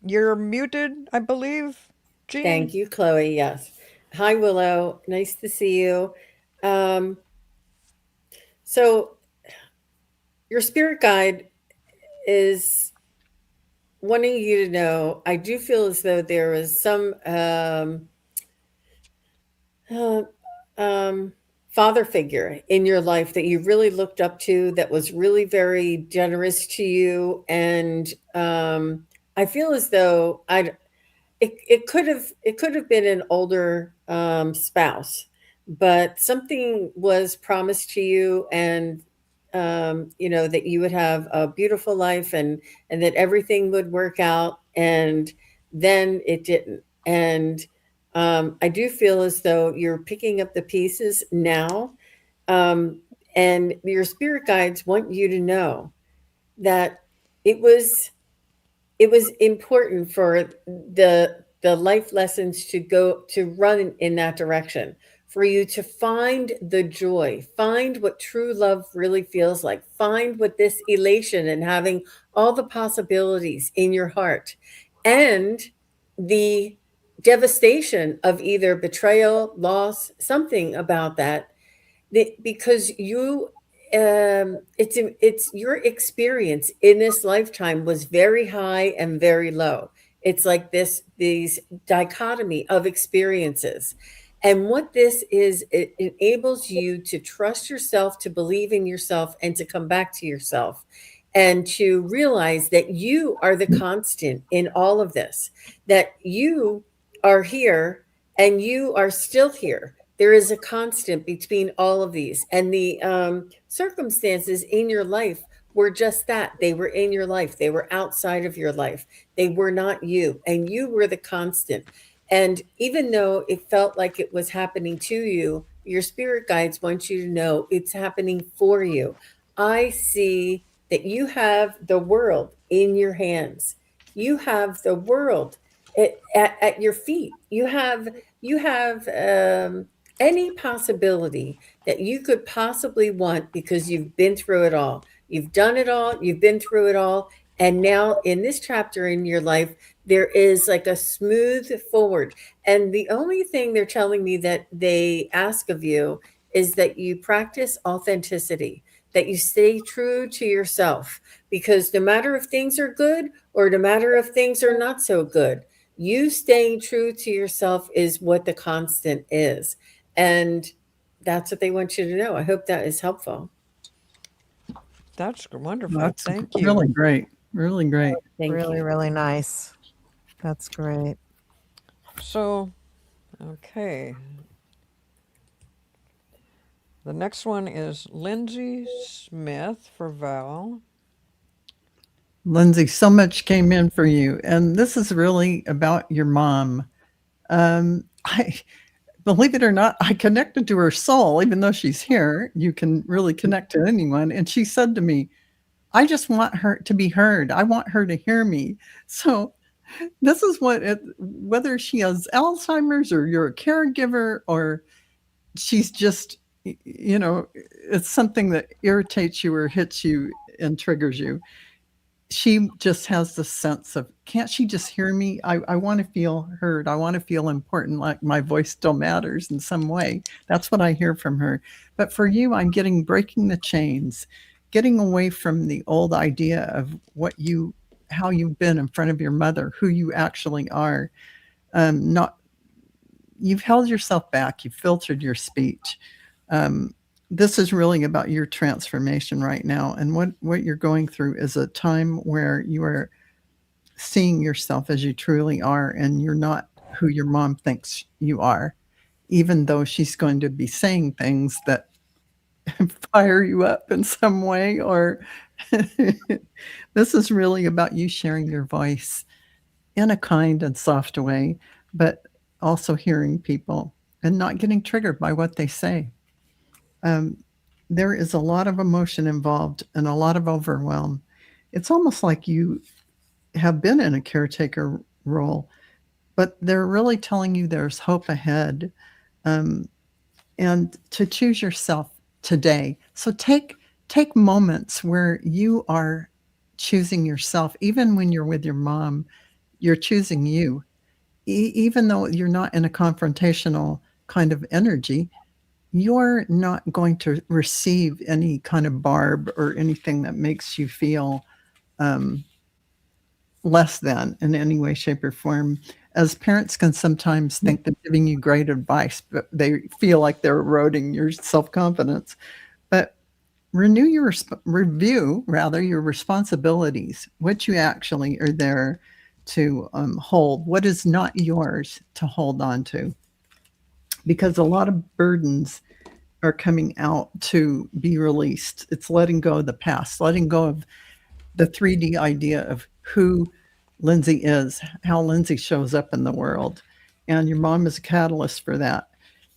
you're muted, I believe, Jean. Thank you, Chloe. Yes. Hi, Willow. Nice to see you. Um, so, your spirit guide is wanting you to know. I do feel as though there is some uh, father figure in your life that you really looked up to, that was really very generous to you, and I feel as though it could have been an older spouse, but something was promised to you, and you know, that you would have a beautiful life, and that everything would work out, and then it didn't. And I do feel as though you're picking up the pieces now, um, and your spirit guides want you to know that it was it was important for the life lessons to go to run in that direction, for you to find the joy, find what true love really feels like, find what this elation and having all the possibilities in your heart, and the devastation of either betrayal, loss, something about that, because you it's your experience in this lifetime was very high and very low. It's like these dichotomy of experiences, and what this is, it enables you to trust yourself, to believe in yourself, and to come back to yourself, and to realize that you are the constant in all of this, that you are here and you are still here. There is a constant between all of these, and the circumstances in your life were just that. They were in your life, they were outside of your life, they were not you, and you were the constant. And even though it felt like it was happening to you, your spirit guides want you to know it's happening for you. I see that you have the world in your hands, you have the world at your feet. You have any possibility that you could possibly want, because you've been through it all. You've done it all, you've been through it all. And now in this chapter in your life, there is like a smooth forward. And the only thing they're telling me that they ask of you is that you practice authenticity, that you stay true to yourself, because no matter if things are good or no matter if things are not so good, you staying true to yourself is what the constant is. And that's what they want you to know. I hope that is helpful. That's wonderful. That's Thank you. really great. Really great. Thank Really, you. really nice. That's great. So, okay. The next one is Lindsay Smith for Val. Lindsay, so much came in for you. And this is really about your mom. I believe it or not, I connected to her soul, even though she's here. You can really connect to anyone. And she said to me, I just want her to be heard. I want her to hear me. So this is whether she has Alzheimer's or you're a caregiver or she's just, it's something that irritates you or hits you and triggers you. She just has this sense of, can't she just hear me? I want to feel heard. I want to feel important, like my voice still matters in some way. That's what I hear from her. But for you, I'm getting breaking the chains, getting away from the old idea of how you've been in front of your mother, who you actually are. Not You've held yourself back, you've filtered your speech. This is really about your transformation right now, and what you're going through is a time where you are seeing yourself as you truly are, and you're not who your mom thinks you are, even though she's going to be saying things that fire you up in some way. Or this is really about you sharing your voice in a kind and soft way, but also hearing people and not getting triggered by what they say. There is a lot of emotion involved and a lot of overwhelm. It's almost like you have been in a caretaker role, but they're really telling you there's hope ahead, and to choose yourself today. So take moments where you are choosing yourself. Even when you're with your mom, you're choosing you. Even though you're not in a confrontational kind of energy, you're not going to receive any kind of barb or anything that makes you feel less than in any way, shape, or form. As parents can sometimes think they're giving you great advice, but they feel like they're eroding your self-confidence. But review rather your responsibilities, what you actually are there to hold, what is not yours to hold on to. Because a lot of burdens are coming out to be released. It's letting go of the past, letting go of the 3D idea of who Lindsay is, how Lindsay shows up in the world. And your mom is a catalyst for that.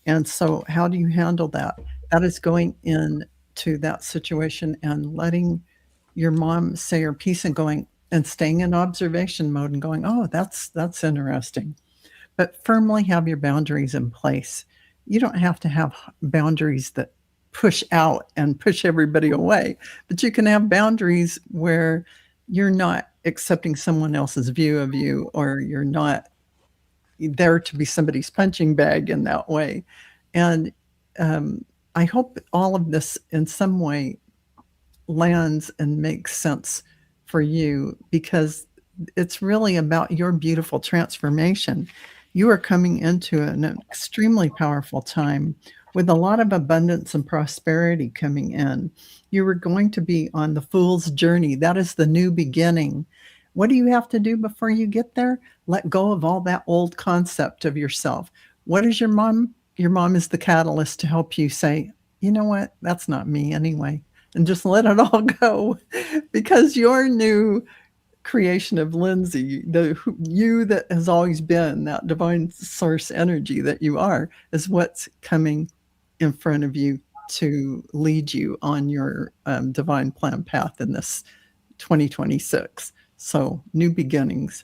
And so how do you handle that? That is going into that situation and letting your mom say her piece and going and staying in observation mode and going, oh, that's interesting. But firmly have your boundaries in place. You don't have to have boundaries that push out and push everybody away, but you can have boundaries where you're not accepting someone else's view of you, or you're not there to be somebody's punching bag in that way. And I hope all of this in some way lands and makes sense for you, because it's really about your beautiful transformation. You are coming into an extremely powerful time with a lot of abundance and prosperity coming in. You are going to be on the fool's journey. That is the new beginning. What do you have to do before you get there? Let go of all that old concept of yourself. What is your mom? Your mom is the catalyst to help you say, you know what? That's not me anyway. And just let it all go, because your new creation of Lindsay, you that has always been that divine source energy that you are, is what's coming in front of you to lead you on your divine plan path in this 2026. So new beginnings,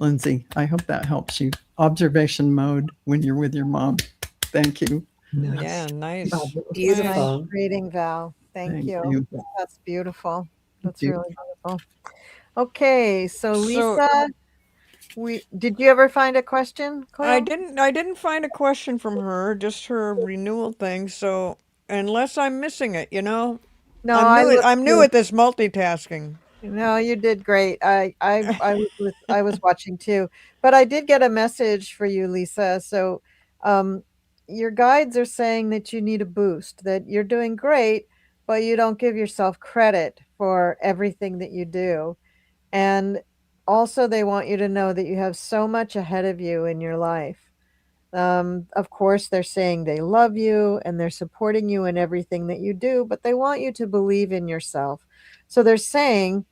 Lindsay. I hope that helps you. Observation mode when you're with your mom. Thank you. Yeah, nice. Beautiful. Nice reading, Val. Thank you. That's beautiful. That's really beautiful. Okay, so Lisa, did you ever find a question, I Cleo? didn't find a question from her, just her renewal thing. So unless I'm missing it, No, I looked I'm new too. at this multitasking. No, you did great. I was watching too, but I did get a message for you, Lisa. So, um, your guides are saying that you need a boost, that you're doing great, but you don't give yourself credit for everything that you do. And also, they want you to know that you have so much ahead of you in your life. Of course, they're saying they love you and they're supporting you in everything that you do, but they want you to believe in yourself. So they're saying,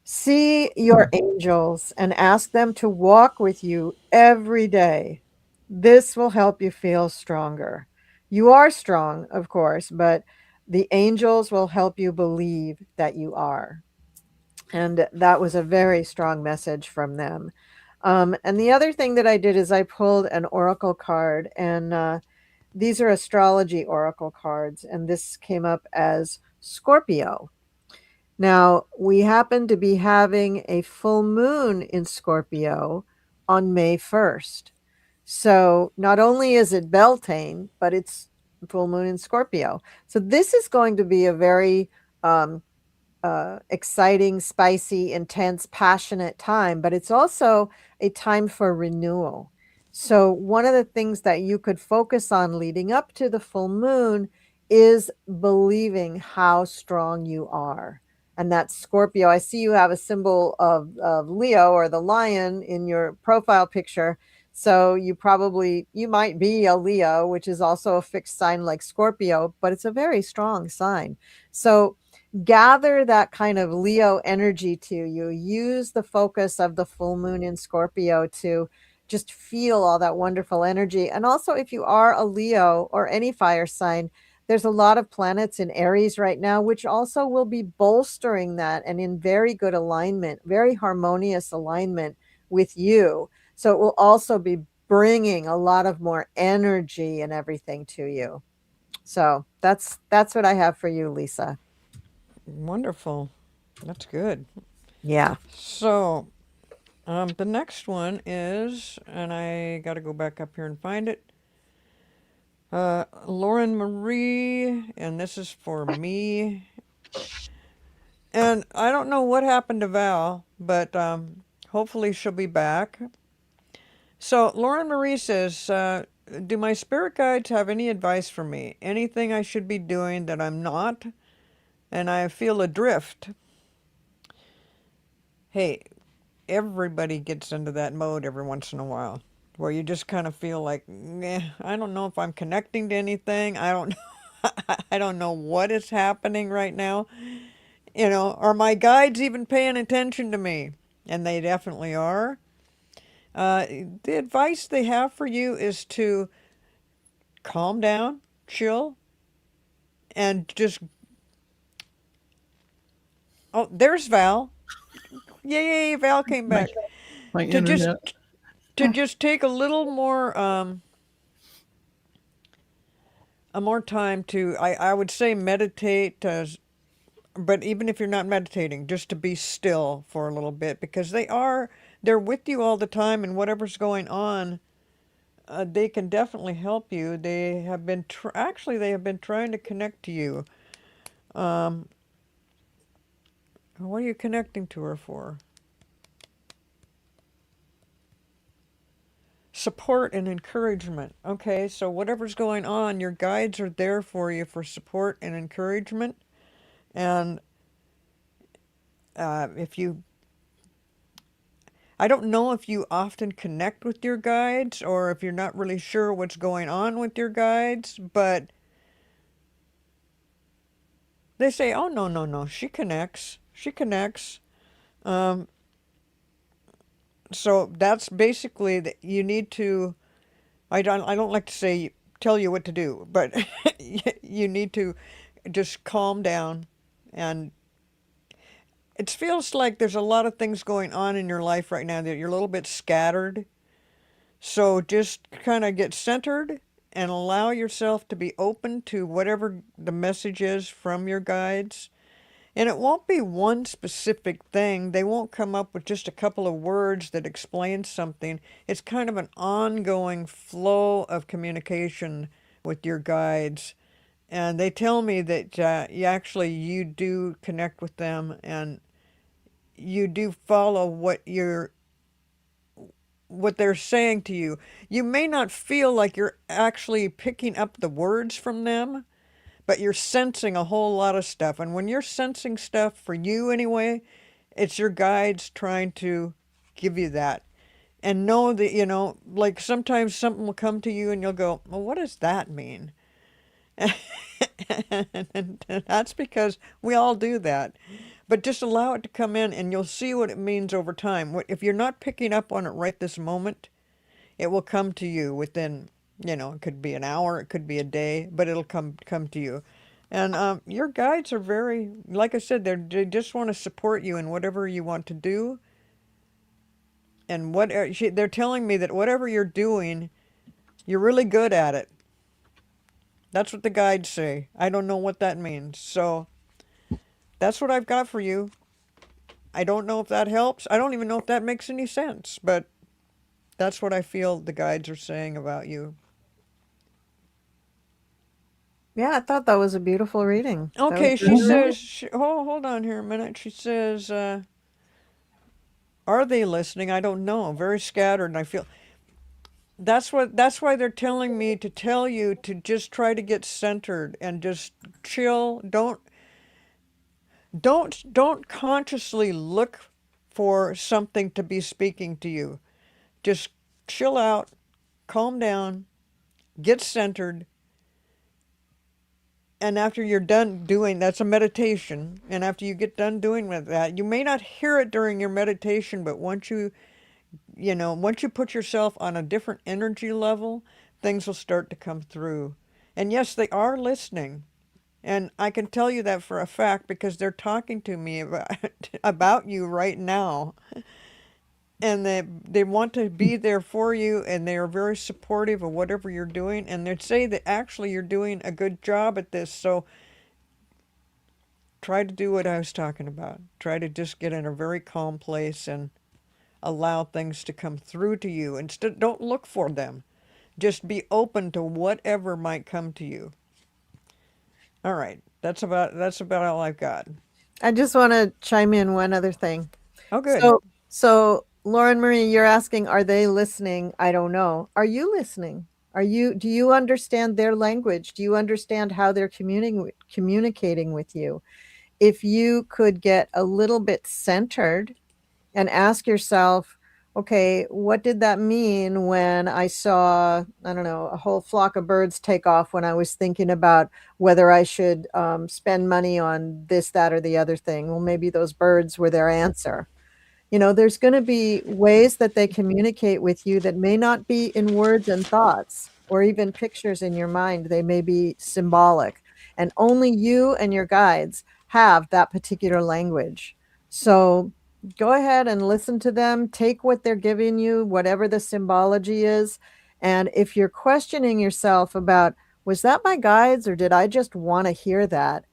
see your angels and ask them to walk with you every day. This will help you feel stronger. You are strong, of course, but the angels will help you believe that you are. And that was a very strong message from them. And the other thing that I did is I pulled an oracle card, and these are astrology oracle cards, and this came up as Scorpio. Now, we happen to be having a full moon in Scorpio on May 1st. So not only is it Beltane, but it's full moon in Scorpio. So this is going to be a very um, exciting, spicy, intense, passionate time, but it's also a time for renewal. So, one of the things that you could focus on leading up to the full moon is believing how strong you are. And that's Scorpio. I see you have a symbol of Leo or the lion in your profile picture. So you might be a Leo, which is also a fixed sign like Scorpio, but it's a very strong sign. So gather that kind of Leo energy to you. Use the focus of the full moon in Scorpio to just feel all that wonderful energy. And also, if you are a Leo or any fire sign, there's a lot of planets in Aries right now, which also will be bolstering that and in very good alignment, very harmonious alignment with you. So it will also be bringing a lot of more energy and everything to you. So that's what I have for you, Lisa. Wonderful. That's good. Yeah. So, the next one is, and I got to go back up here and find it. Lauren Marie, and this is for me. And I don't know what happened to Val, but hopefully she'll be back. So, Lauren Marie says, do my spirit guides have any advice for me? Anything I should be doing that I'm not? And I feel adrift. Hey, everybody gets into that mode every once in a while where you just kind of feel like, I don't know if I'm connecting to anything. I don't I don't know what is happening right now. Are my guides even paying attention to me? And they definitely are. The advice they have for you is to calm down, chill, and just, oh, there's Val. Yay, Val came My back. my To just internet. to just take a more time to, I would say meditate, but even if you're not meditating, just to be still for a little bit, because they're with you all the time, and whatever's going on, they can definitely help you. They have been actually they have been trying to connect to you. Um, what are you connecting to her for? Support and encouragement. Okay, so whatever's going on, your guides are there for you for support and encouragement. And if you I don't know if you often connect with your guides or if you're not really sure what's going on with your guides, but they say, "Oh, no, no, no, she connects. She connects." Um, so that's basically that you need to. I don't like to say tell you what to do, but you need to just calm down, and it feels like there's a lot of things going on in your life right now that you're a little bit scattered. So just kind of get centered and allow yourself to be open to whatever the message is from your guides. And it won't be one specific thing. They won't come up with just a couple of words that explain something. It's kind of an ongoing flow of communication with your guides. And they tell me that you do connect with them, and you do follow what they're saying to you. You may not feel like you're actually picking up the words from them, but you're sensing a whole lot of stuff. And when you're sensing stuff for you anyway, it's your guides trying to give you that. And know that, like sometimes something will come to you and you'll go, well, what does that mean? And that's because we all do that. But just allow it to come in and you'll see what it means over time. If you're not picking up on it right this moment, it will come to you within, it could be an hour, it could be a day, but it'll come to you. And your guides are very, like I said, they just want to support you in whatever you want to do. And they're telling me that whatever you're doing, you're really good at it. That's what the guides say. I don't know what that means. So that's what I've got for you. I don't know if that helps. I don't even know if that makes any sense, but that's what I feel the guides are saying about you. Yeah, I thought that was a beautiful reading. That was Okay, she really Mhm. says, hold on here a minute. She says, are they listening? I don't know. Very scattered, and I feel that's why they're telling me to tell you to just try to get centered and just chill. Don't consciously look for something to be speaking to you. Just chill out, calm down, get centered, and after you're done doing that's a meditation, and after you get done doing with that, you may not hear it during your meditation, but once you put yourself on a different energy level, things will start to come through. And yes, they are listening. And I can tell you that for a fact because they're talking to me about, about you right now. And they want to be there for you, and they are very supportive of whatever you're doing. And they say that actually you're doing a good job at this. So try to do what I was talking about. Try to just get in a very calm place and allow things to come through to you. Instead, don't look for them. Just be open to whatever might come to you. All right, that's about all I've got. I just want to chime in one other thing. Oh, good. So Lauren Marie, you're asking, are they listening? I don't know. Are you listening? Do you understand their language? Do you understand how they're communicating with you? If you could get a little bit centered and ask yourself, okay, what did that mean when I saw, I don't know, a whole flock of birds take off when I was thinking about whether I should spend money on this, that, or the other thing? Well, maybe those birds were their answer. There's going to be ways that they communicate with you that may not be in words and thoughts or even pictures in your mind. They may be symbolic, and only you and your guides have that particular language. So go ahead and listen to them. Take what they're giving you, whatever the symbology is. And if you're questioning yourself about, was that my guides or did I just want to hear that?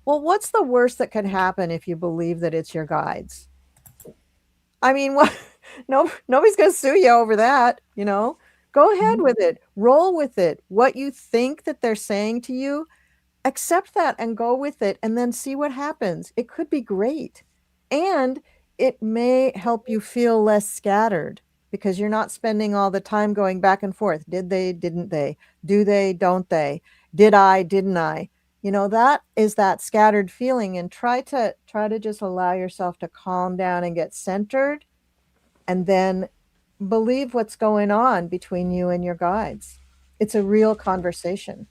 Well, what's the worst that can happen if you believe that it's your guides? I mean, what? No, nobody's going to sue you over that. Go ahead with it. Roll with it. What you think that they're saying to you, accept that and go with it, and then see what happens. It could be great. And it may help you feel less scattered because you're not spending all the time going back and forth. Did they, didn't they? Do they, don't they? Did I, didn't I? That is that scattered feeling, and try to just allow yourself to calm down and get centered, and then believe what's going on between you and your guides. It's a real conversation.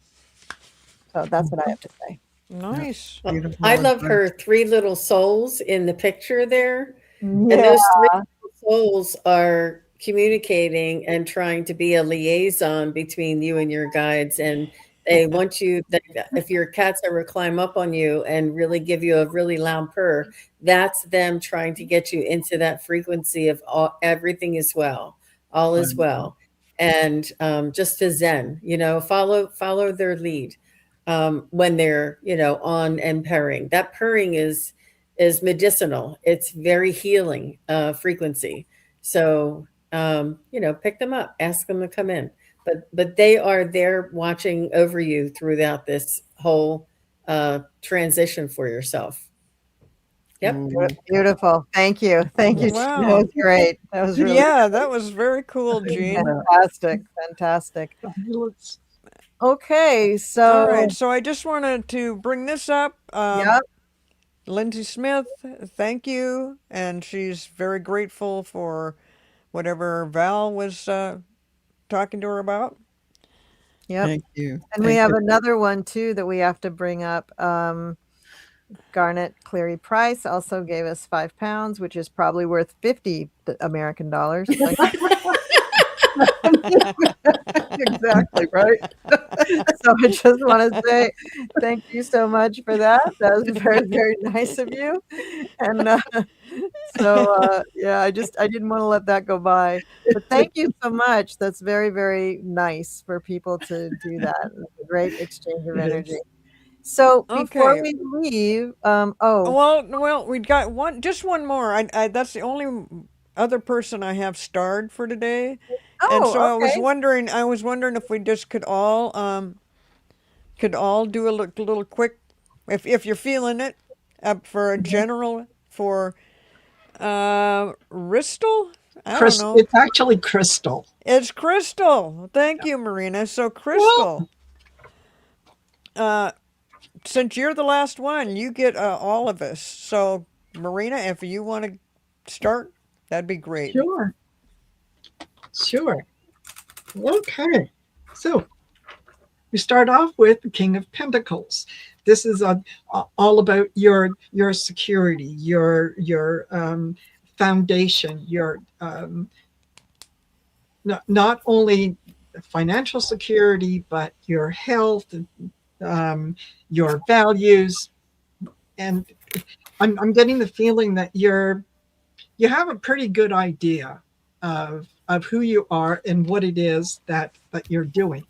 So that's what I have to say. Nice. Well, Beautiful I love advice. her three little souls in the picture there. And Yeah. those three little souls are communicating and trying to be a liaison between you and your guides. And they want you, if your cats ever climb up on you and really give you a really loud purr, that's them trying to get you into that frequency of everything is well, all is well. And just to zen, follow their lead when they're on and purring. That purring is medicinal. It's very healing frequency. So pick them up, ask them to come in. But they are there watching over you throughout this whole transition for yourself. Yep. Beautiful. Thank you. Thank you. That Wow. was great. That was really Yeah, that was very cool, Jean. fantastic. Fantastic. Fabulous. Okay, All so right, so I just wanted to bring this up. yeah, Lindsay Smith, thank you. And she's very grateful for whatever Val was talking to her about. yep. Thank you. And we Thank have you. another one too that we have to bring up. Garnet Cleary Price also gave us £5, which is probably worth 50 American dollars. Exactly, right? So I just want to say thank you so much for that. That was very, very nice of you. And yeah, I didn't want to let that go by. But thank you so much. That's very, very nice for people to do that. It's a great exchange of It energy. is. So before Okay. we leave, Well, we got just one more. That's the only other person I have starred for today. And so I was okay. wondering if we just could all could all do a little quick, if you're feeling it, for a general for Bristol. I don't know. It's actually Crystal. It's Crystal. Thank you, Marina. So Well, Crystal, uh, since you're the last one, you get all of us. So Marina, if you want to start, that'd be great. sure, sure. Okay. So we start off with the King of Pentacles. This is all about your security, your foundation, your not only financial security, but your health, your values, and I'm getting the feeling that you have a pretty good idea of who you are and what it is that you're doing.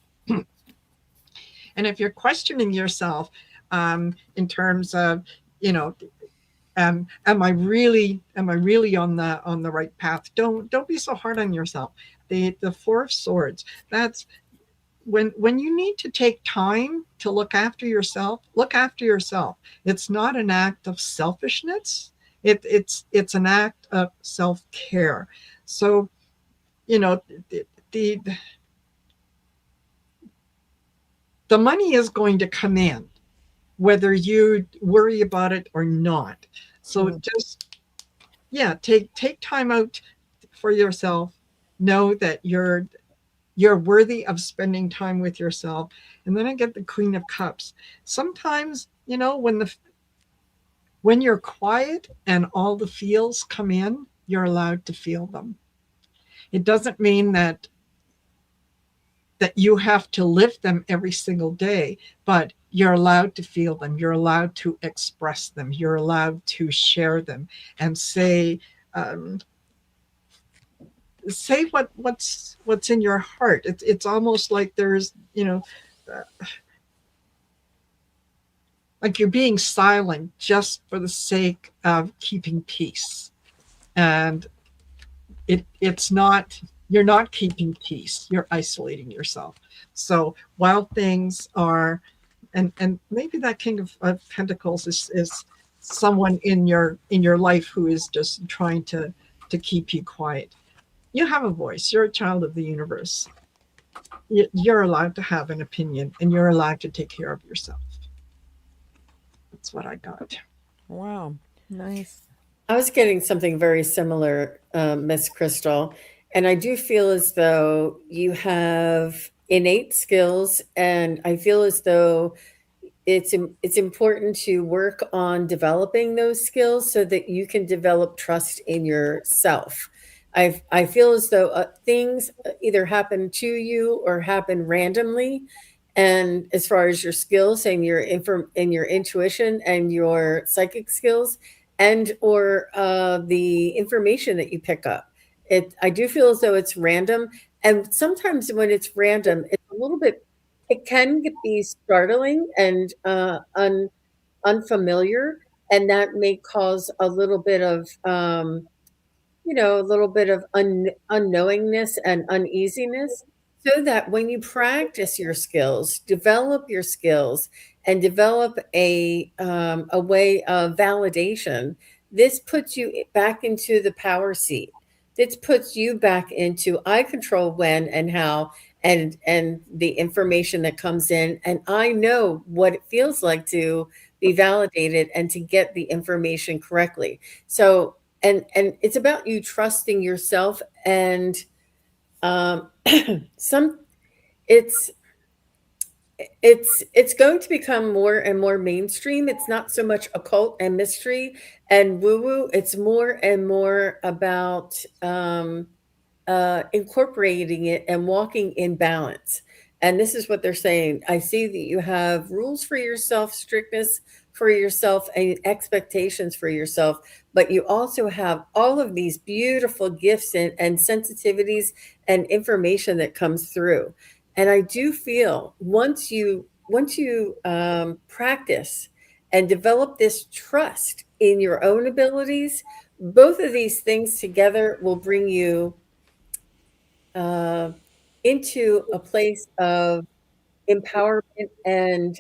And if you're questioning yourself in terms of, you know, am I really on the right path? Don't be so hard on yourself. The Four of Swords. That's when you need to take time to look after yourself. Look after yourself. It's not an act of selfishness. It's an act of self-care. So, you know, the the money is going to come in, whether you worry about it or not. So just, yeah, take time out for yourself. Know that you're worthy of spending time with yourself. And then I get the Queen of Cups. Sometimes, you know, when you're quiet and all the feels come in, you're allowed to feel them. It doesn't mean that you have to live them every single day, but you're allowed to feel them. You're allowed to express them. You're allowed to share them and say what's in your heart. It's almost like there's, you know, like you're being silent just for the sake of keeping peace. And it's not, you're not keeping peace, you're isolating yourself. So while things are, and maybe that King of Pentacles is someone in your life who is just trying to keep you quiet. You have a voice. You're a child of the universe. You're allowed to have an opinion, and you're allowed to take care of yourself. That's what I got. Wow. Nice. I was getting something very similar, Miss Crystal, and I do feel as though you have innate skills, and I feel as though it's important to work on developing those skills so that you can develop trust in yourself. I feel as though things either happen to you or happen randomly. And as far as your skills and your intuition and your psychic skills, and or the information that you pick up, I do feel as though it's random. And sometimes when it's random, it's a little bit. It can be startling and unfamiliar, and that may cause a little bit of a little bit of unknowingness and uneasiness, so that when you practice your skills, develop your skills, and develop a way of validation, this puts you back into the power seat. This puts you back into, I control when and how, and the information that comes in, and I know what it feels like to be validated and to get the information correctly. So and it's about you trusting yourself, and some it's it's going to become more and more mainstream. It's not so much occult and mystery and woo woo. It's more and more about incorporating it and walking in balance. And this is what they're saying. I see that you have rules for yourself, strictness for yourself, and expectations for yourself, but you also have all of these beautiful gifts and sensitivities and information that comes through. And I do feel once you practice and develop this trust in your own abilities, both of these things together will bring you into a place of empowerment and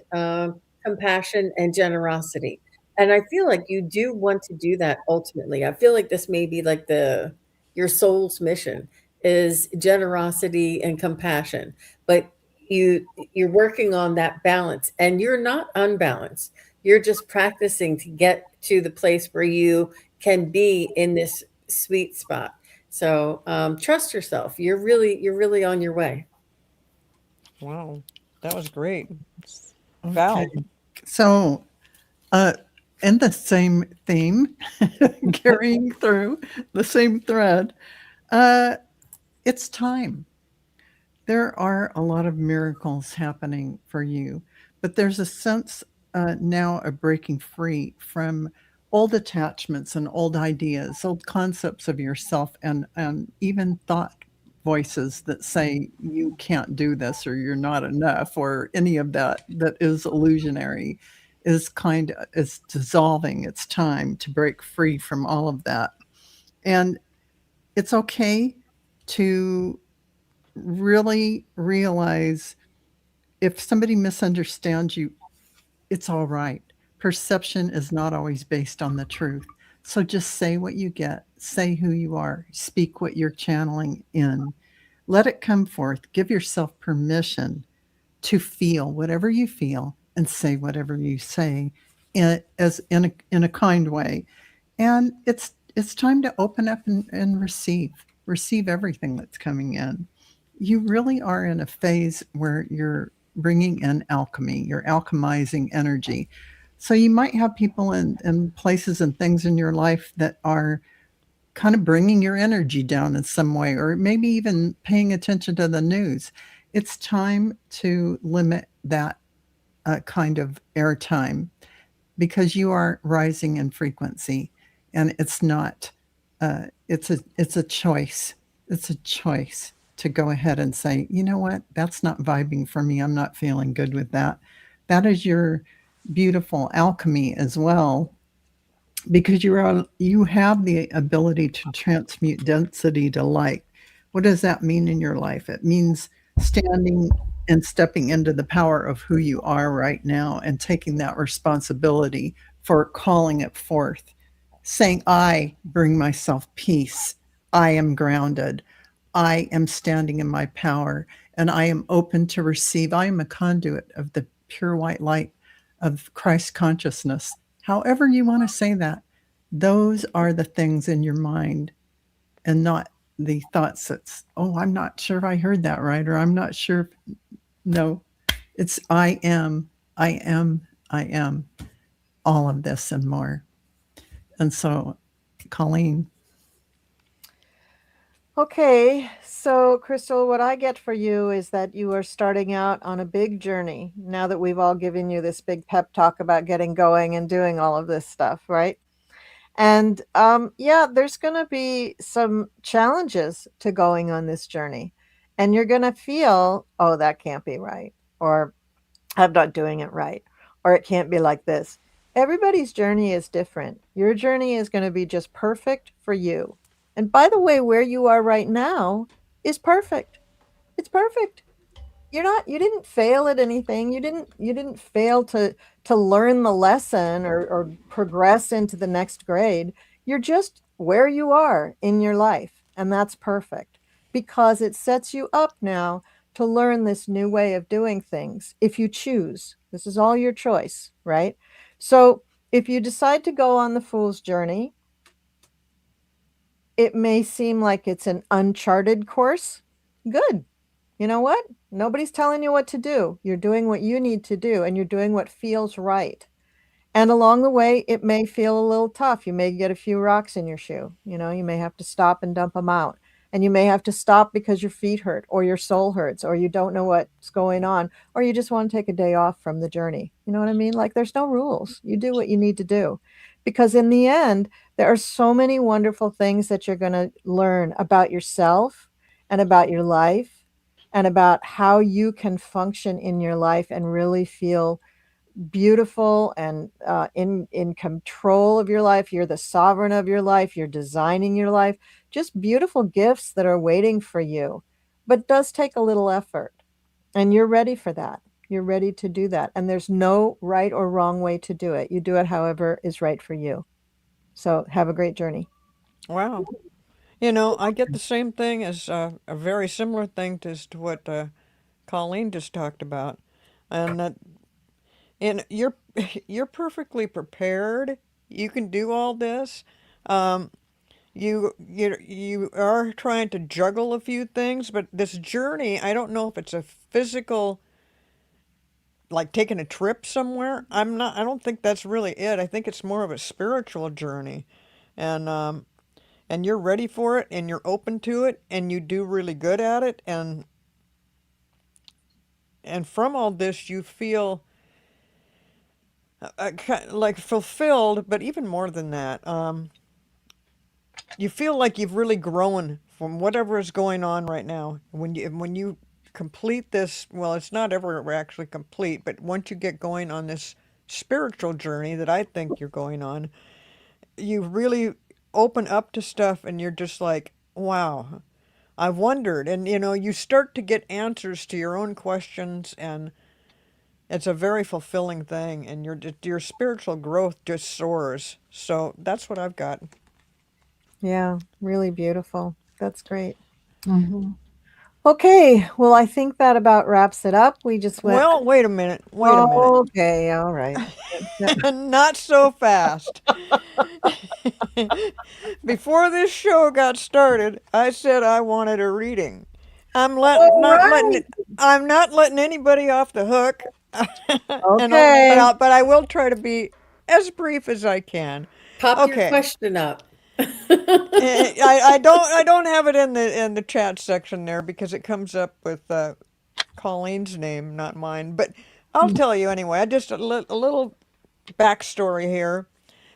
compassion and generosity. And I feel like you do want to do that ultimately. I feel like this may be like the your soul's mission is generosity and compassion. But you're working on that balance and you're not unbalanced. You're just practicing to get to the place where you can be in this sweet spot. So trust yourself. You're really on your way. Wow, that was great. Okay. Val. So, uh, in the same theme, carrying through the same thread, uh, it's time. There are a lot of miracles happening for you, but there's a sense now of breaking free from old attachments and old ideas, old concepts of yourself, and even thought voices that say you can't do this or you're not enough or any of that that is illusionary is dissolving. It's time to break free from all of that. And it's okay to really realize if somebody misunderstands you, it's all right. Perception is not always based on the truth. So just say what you get, say who you are, speak what you're channeling in. Let it come forth. Give yourself permission to feel whatever you feel and say whatever you say in a kind way. And it's time to open up and receive everything that's coming in. You really are in a phase where you're bringing in alchemy, you're alchemizing energy. So you might have people and places and things in your life that are kind of bringing your energy down in some way, or maybe even paying attention to the news. It's time to limit that kind of airtime because you are rising in frequency, and it's not. It's a choice. It's a choice to go ahead and say, you know what, that's not vibing for me. I'm not feeling good with that. That is your beautiful alchemy as well, because you have the ability to transmute density to light. What does that mean in your life? It means standing and stepping into the power of who you are right now and taking that responsibility for calling it forth, saying, I bring myself peace. I am grounded. I am standing in my power, and I am open to receive. I am a conduit of the pure white light of Christ consciousness. However you want to say that, those are the things in your mind and not the thoughts that's, oh, I'm not sure if I heard that right, or I'm not sure. No, it's I am, I am, I am, all of this and more. And so, Colleen. Okay, so Crystal, what I get for you is that you are starting out on a big journey now that we've all given you this big pep talk about getting going and doing all of this stuff, right? And yeah, there's going to be some challenges to going on this journey. And you're going to feel, oh, that can't be right. Or I'm not doing it right. Or it can't be like this. Everybody's journey is different. Your journey is going to be just perfect for you. And by the way, where you are right now is perfect. It's perfect. You didn't fail at anything. You didn't fail to learn the lesson or progress into the next grade. You're just where you are in your life, and that's perfect because it sets you up now to learn this new way of doing things if you choose. This is all your choice, right? So if you decide to go on the fool's journey, it may seem like it's an uncharted course. Good. You know what? Nobody's telling you what to do. You're doing what you need to do, and you're doing what feels right. And along the way, it may feel a little tough. You may get a few rocks in your shoe. You know, you may have to stop and dump them out. And you may have to stop because your feet hurt or your soul hurts or you don't know what's going on or you just want to take a day off from the journey. You know what I mean? Like there's no rules. You do what you need to do. Because in the end, there are so many wonderful things that you're going to learn about yourself and about your life and about how you can function in your life and really feel beautiful and in control of your life. You're the sovereign of your life. You're designing your life. Just beautiful gifts that are waiting for you, but does take a little effort, and you're ready for that. You're ready to do that. And there's no right or wrong way to do it. You do it however is right for you. So have a great journey. Wow. I get the same thing as a very similar thing to what Colleen just talked about, and that you're you're perfectly prepared. You can do all this. Um, you are trying to juggle a few things, but this journey, I don't know if it's a physical, like taking a trip somewhere. I don't think that's really it. I think it's more of a spiritual journey, and you're ready for it, and you're open to it, and you do really good at it, and from all this you feel like fulfilled, but even more than that, you feel like you've really grown from whatever is going on right now. When you complete this, well, it's not ever actually complete, but once you get going on this spiritual journey that I think you're going on, you really open up to stuff, and you're just like, wow, I've wondered. And you start to get answers to your own questions, and it's a very fulfilling thing, and your spiritual growth just soars. So that's what I've got. Yeah, really beautiful. That's great. Mhm. Okay, well, I think that about wraps it up. We just went. Well, wait a minute. Wait a minute. Okay, all right. Not so fast. Before this show got started, I said I wanted a reading. All right. I'm not letting anybody off the hook. Okay. But I will try to be as brief as I can. Pop your Okay. question up. I don't have it in the chat section there because it comes up with Colleen's name, not mine. But I'll tell you anyway. I just a little backstory here.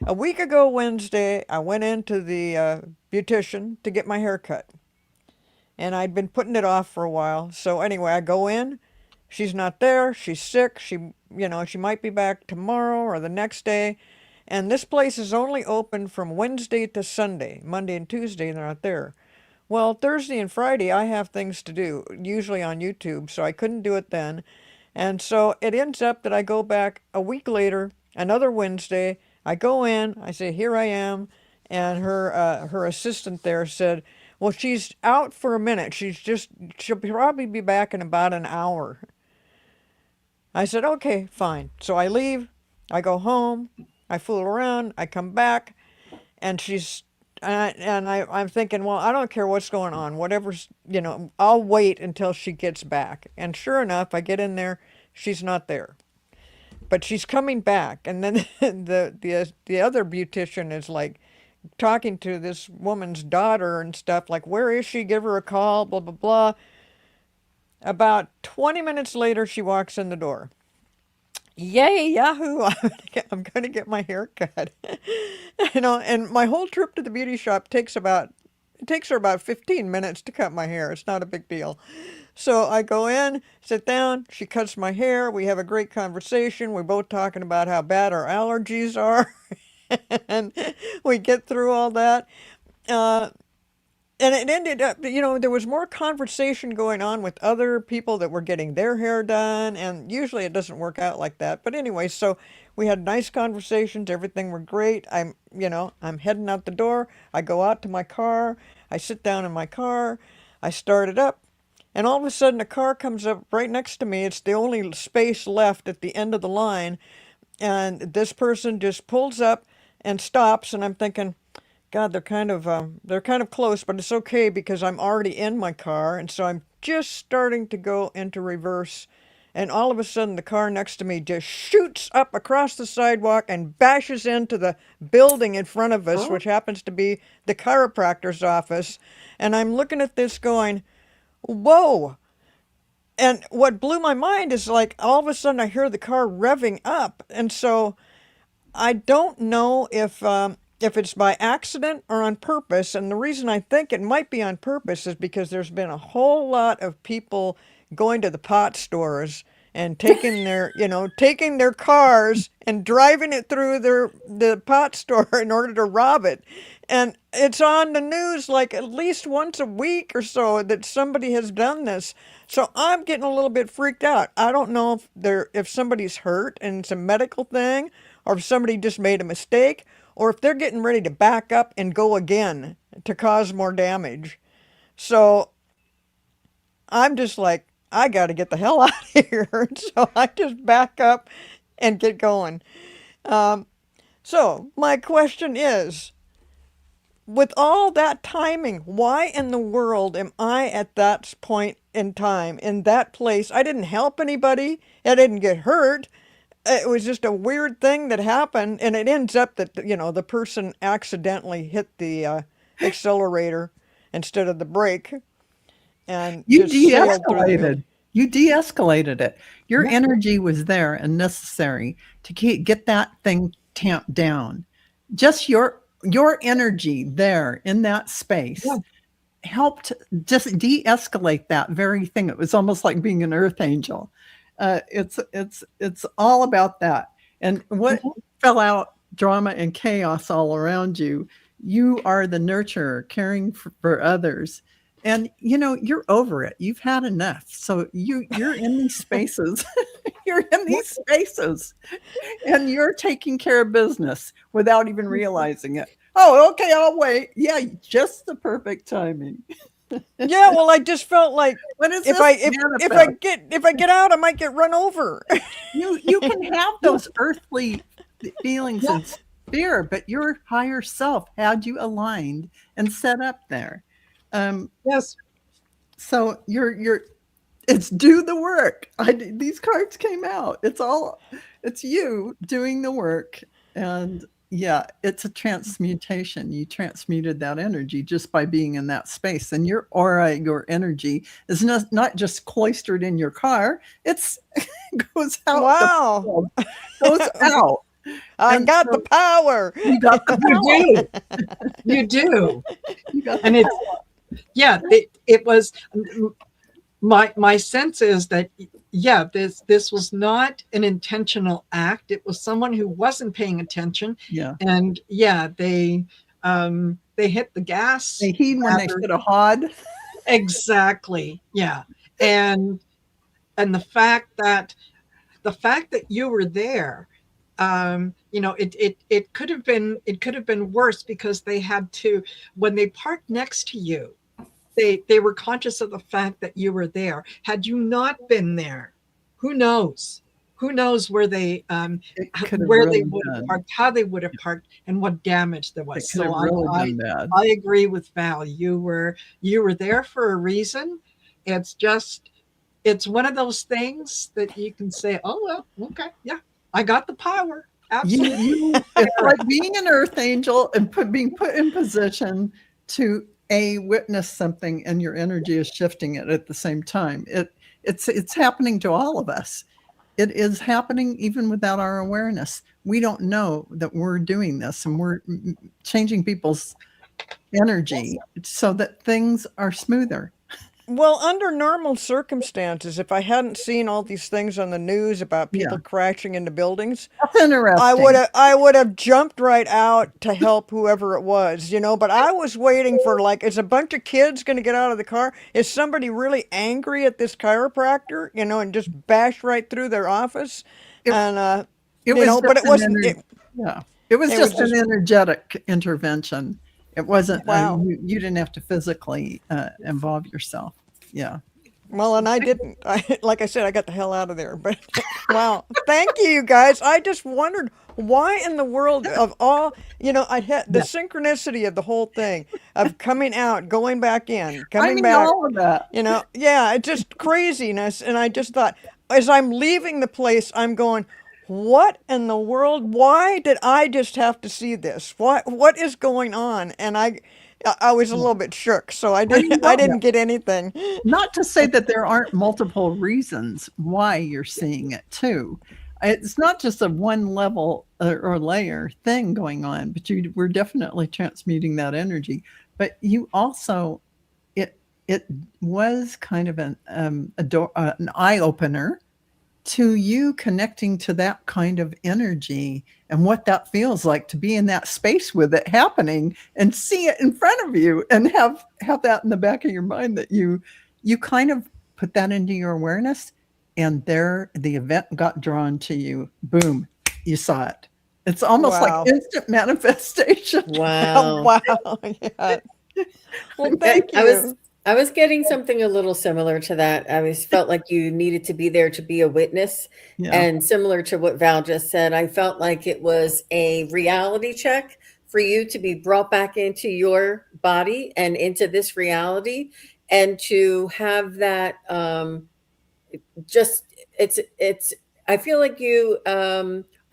A week ago Wednesday, I went into the beautician to get my hair cut, and I'd been putting it off for a while. So anyway, I go in. She's not there. She's sick. She might be back tomorrow or the next day. And this place is only open from Wednesday to Sunday. Monday and Tuesday, they're not there. Well, Thursday and Friday, I have things to do, usually on YouTube, so I couldn't do it then. And so it ends up that I go back a week later, another Wednesday. I go in, I say, here I am. And her assistant there said, well, she's out for a minute. She'll probably be back in about an hour. I said, okay, fine. So I leave, I go home, I fool around, I come back, and I'm thinking, well, I don't care what's going on, whatever's, I'll wait until she gets back. And sure enough, I get in there, she's not there. But she's coming back, and then the other beautician is like talking to this woman's daughter and stuff, like, where is she? Give her a call, blah, blah, blah. About 20 minutes later, she walks in the door. Yay, yahoo! I'm gonna get my hair cut. And my whole trip to the beauty shop takes her about 15 minutes to cut my hair. It's not a big deal. So I go in, sit down, she cuts my hair, we have a great conversation. We're both talking about how bad our allergies are. And we get through all that. And it ended up, there was more conversation going on with other people that were getting their hair done, and usually it doesn't work out like that. But anyway, so we had nice conversations, everything were great. I'm heading out the door. I go out to my car, I sit down in my car, I start it up, and all of a sudden a car comes up right next to me. It's the only space left at the end of the line, and this person just pulls up and stops, and I'm thinking, God, they're kind of close, but it's okay because I'm already in my car, and so I'm just starting to go into reverse, and all of a sudden the car next to me just shoots up across the sidewalk and bashes into the building in front of us, which happens to be the chiropractor's office, and I'm looking at this going, whoa. And what blew my mind is, like, all of a sudden I hear the car revving up, and so I don't know if it's by accident or on purpose. And the reason I think it might be on purpose is because there's been a whole lot of people going to the pot stores and taking their cars and driving it through the pot store in order to rob it. And it's on the news like at least once a week or so that somebody has done this. So I'm getting a little bit freaked out. I don't know if somebody's hurt and it's a medical thing, or if somebody just made a mistake, or if they're getting ready to back up and go again to cause more damage. So I'm just like, I got to get the hell out of here. So I just back up and get going. So my question is, with all that timing, why in the world am I at that point in time, in that place? I didn't help anybody. I didn't get hurt. It was just a weird thing that happened, and it ends up that, the person accidentally hit the accelerator instead of the brake and You just sailed through the de-escalated. building. You de-escalated it. Your Yeah. energy was there and necessary to get that thing tamped down. Just your energy there in that space Yeah. helped just de-escalate that very thing. It was almost like being an earth angel. It's all about that. And what fell out, drama and chaos all around you, you are the nurturer, caring for others. And you're over it. You've had enough. So you're in these spaces. You're in these spaces, and you're taking care of business without even realizing it. Oh, okay, I'll wait. Yeah, just the perfect timing. Yeah, well, I just felt like When is if this I get out, I might get run over. you can have those earthly feelings and fear, but your higher self had you aligned and set up there. Yes. So it's do the work. These cards came out. It's you doing the work. And yeah, it's a transmutation. You transmuted that energy just by being in that space. And your aura, your energy is not just cloistered in your car. It's goes out. Wow. Goes out. I And got so- the power. You got the power. You do. You got And the it was my sense is that this was not an intentional act. It was someone who wasn't paying attention, yeah. and they hit the gas. They heed when they should have hawed. Exactly. Yeah. And the fact that you were there, it could have been worse, because they had to, when they parked next to you, they were conscious of the fact that you were there. Had you not been there, who knows where they would have parked, how they would have parked, and what damage there was. So I agree with Val. You were there for a reason. It's one of those things that you can say, oh well, okay, yeah, I got the power. Absolutely. It's like being an earth angel and being put in position to witness something, and your energy is shifting it at the same time. It's happening to all of us. It is happening even without our awareness. We don't know that we're doing this, and we're changing people's energy so that things are smoother. Well, under normal circumstances, if I hadn't seen all these things on the news about people crashing into buildings, That's interesting. I would have jumped right out to help whoever it was, but I was waiting for, like, is a bunch of kids going to get out of the car? Is somebody really angry at this chiropractor, and just bash right through their office? It was just an energetic intervention. It wasn't, wow. You didn't have to physically involve yourself. Yeah. Well, and I didn't. Like I said, I got the hell out of there. But wow, thank you guys. I just wondered why in the world of all, I had the synchronicity of the whole thing of coming out, going back in, coming back. All of that. It's just craziness. And I just thought, as I'm leaving the place, I'm going, what in the world? Why did I just have to see this? What is going on? And I was a little bit shook, so I didn't get anything. Not to say that there aren't multiple reasons why you're seeing it too. It's not just a one level or layer thing going on, but we're definitely transmuting that energy. But you also, it was kind of an eye opener to you connecting to that kind of energy and what that feels like to be in that space with it happening and see it in front of you and have that in the back of your mind that you kind of put that into your awareness, and there the event got drawn to you. Boom, you saw it. It's almost like Wow. instant manifestation. Wow. Wow. Yeah. Well, thank you. I was getting something a little similar to that. I was felt like you needed to be there to be a witness. Yeah. And similar to what Val just said, I felt like it was a reality check for you to be brought back into your body and into this reality, and to have that just it's I feel like you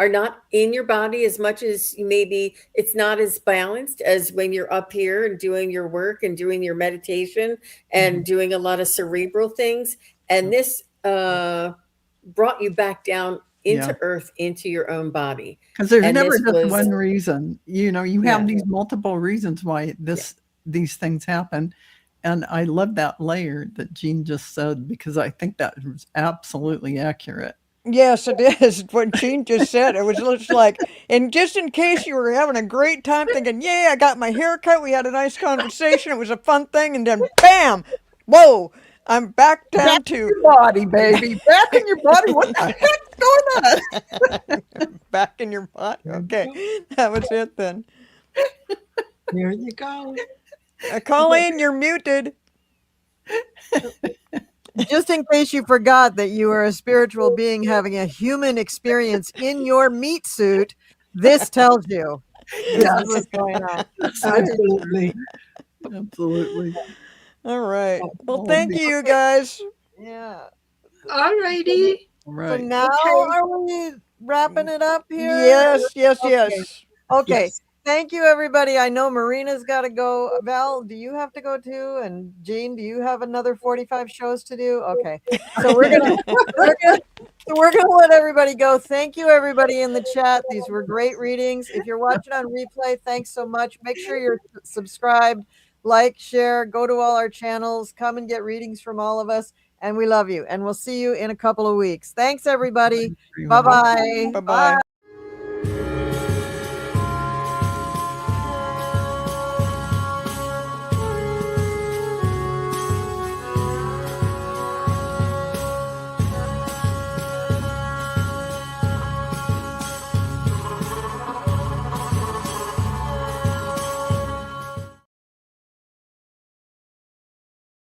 are not in your body as much as maybe it's not as balanced as when you're up here and doing your work and doing your meditation and doing a lot of cerebral things. And this brought you back down into earth, into your own body. Because there's And never this just was- one reason. You know, you have these multiple reasons why these things happen. And I love that layer that Jean just said, because I think that was absolutely accurate. Yes, it is. What Jean just said. It was just like, and just in case you were having a great time thinking, yeah, I got my hair cut, we had a nice conversation, it was a fun thing, and then bam, whoa, I'm back down to your body, baby. Back in your body. What the heck's going on? back in your body. Okay, that was it then. There you go. Colleen, you're muted. Just in case you forgot that you are a spiritual being having a human experience in your meat suit, this tells you. This is what's going on. Absolutely. Absolutely. All right. Well, thank you guys. Yeah. All righty. So Right. now are we wrapping it up here? Yes, yes, Okay. yes. Okay. Yes. Thank you, everybody. I know Marina's got to go. Val, do you have to go too? And Jean, do you have another 45 shows to do? Okay. So we're gonna let everybody go. Thank you, everybody in the chat. These were great readings. If you're watching on replay, thanks so much. Make sure you're subscribed, like, share, go to all our channels, come and get readings from all of us. And we love you. And we'll see you in a couple of weeks. Thanks, everybody. Bye-bye. Bye-bye.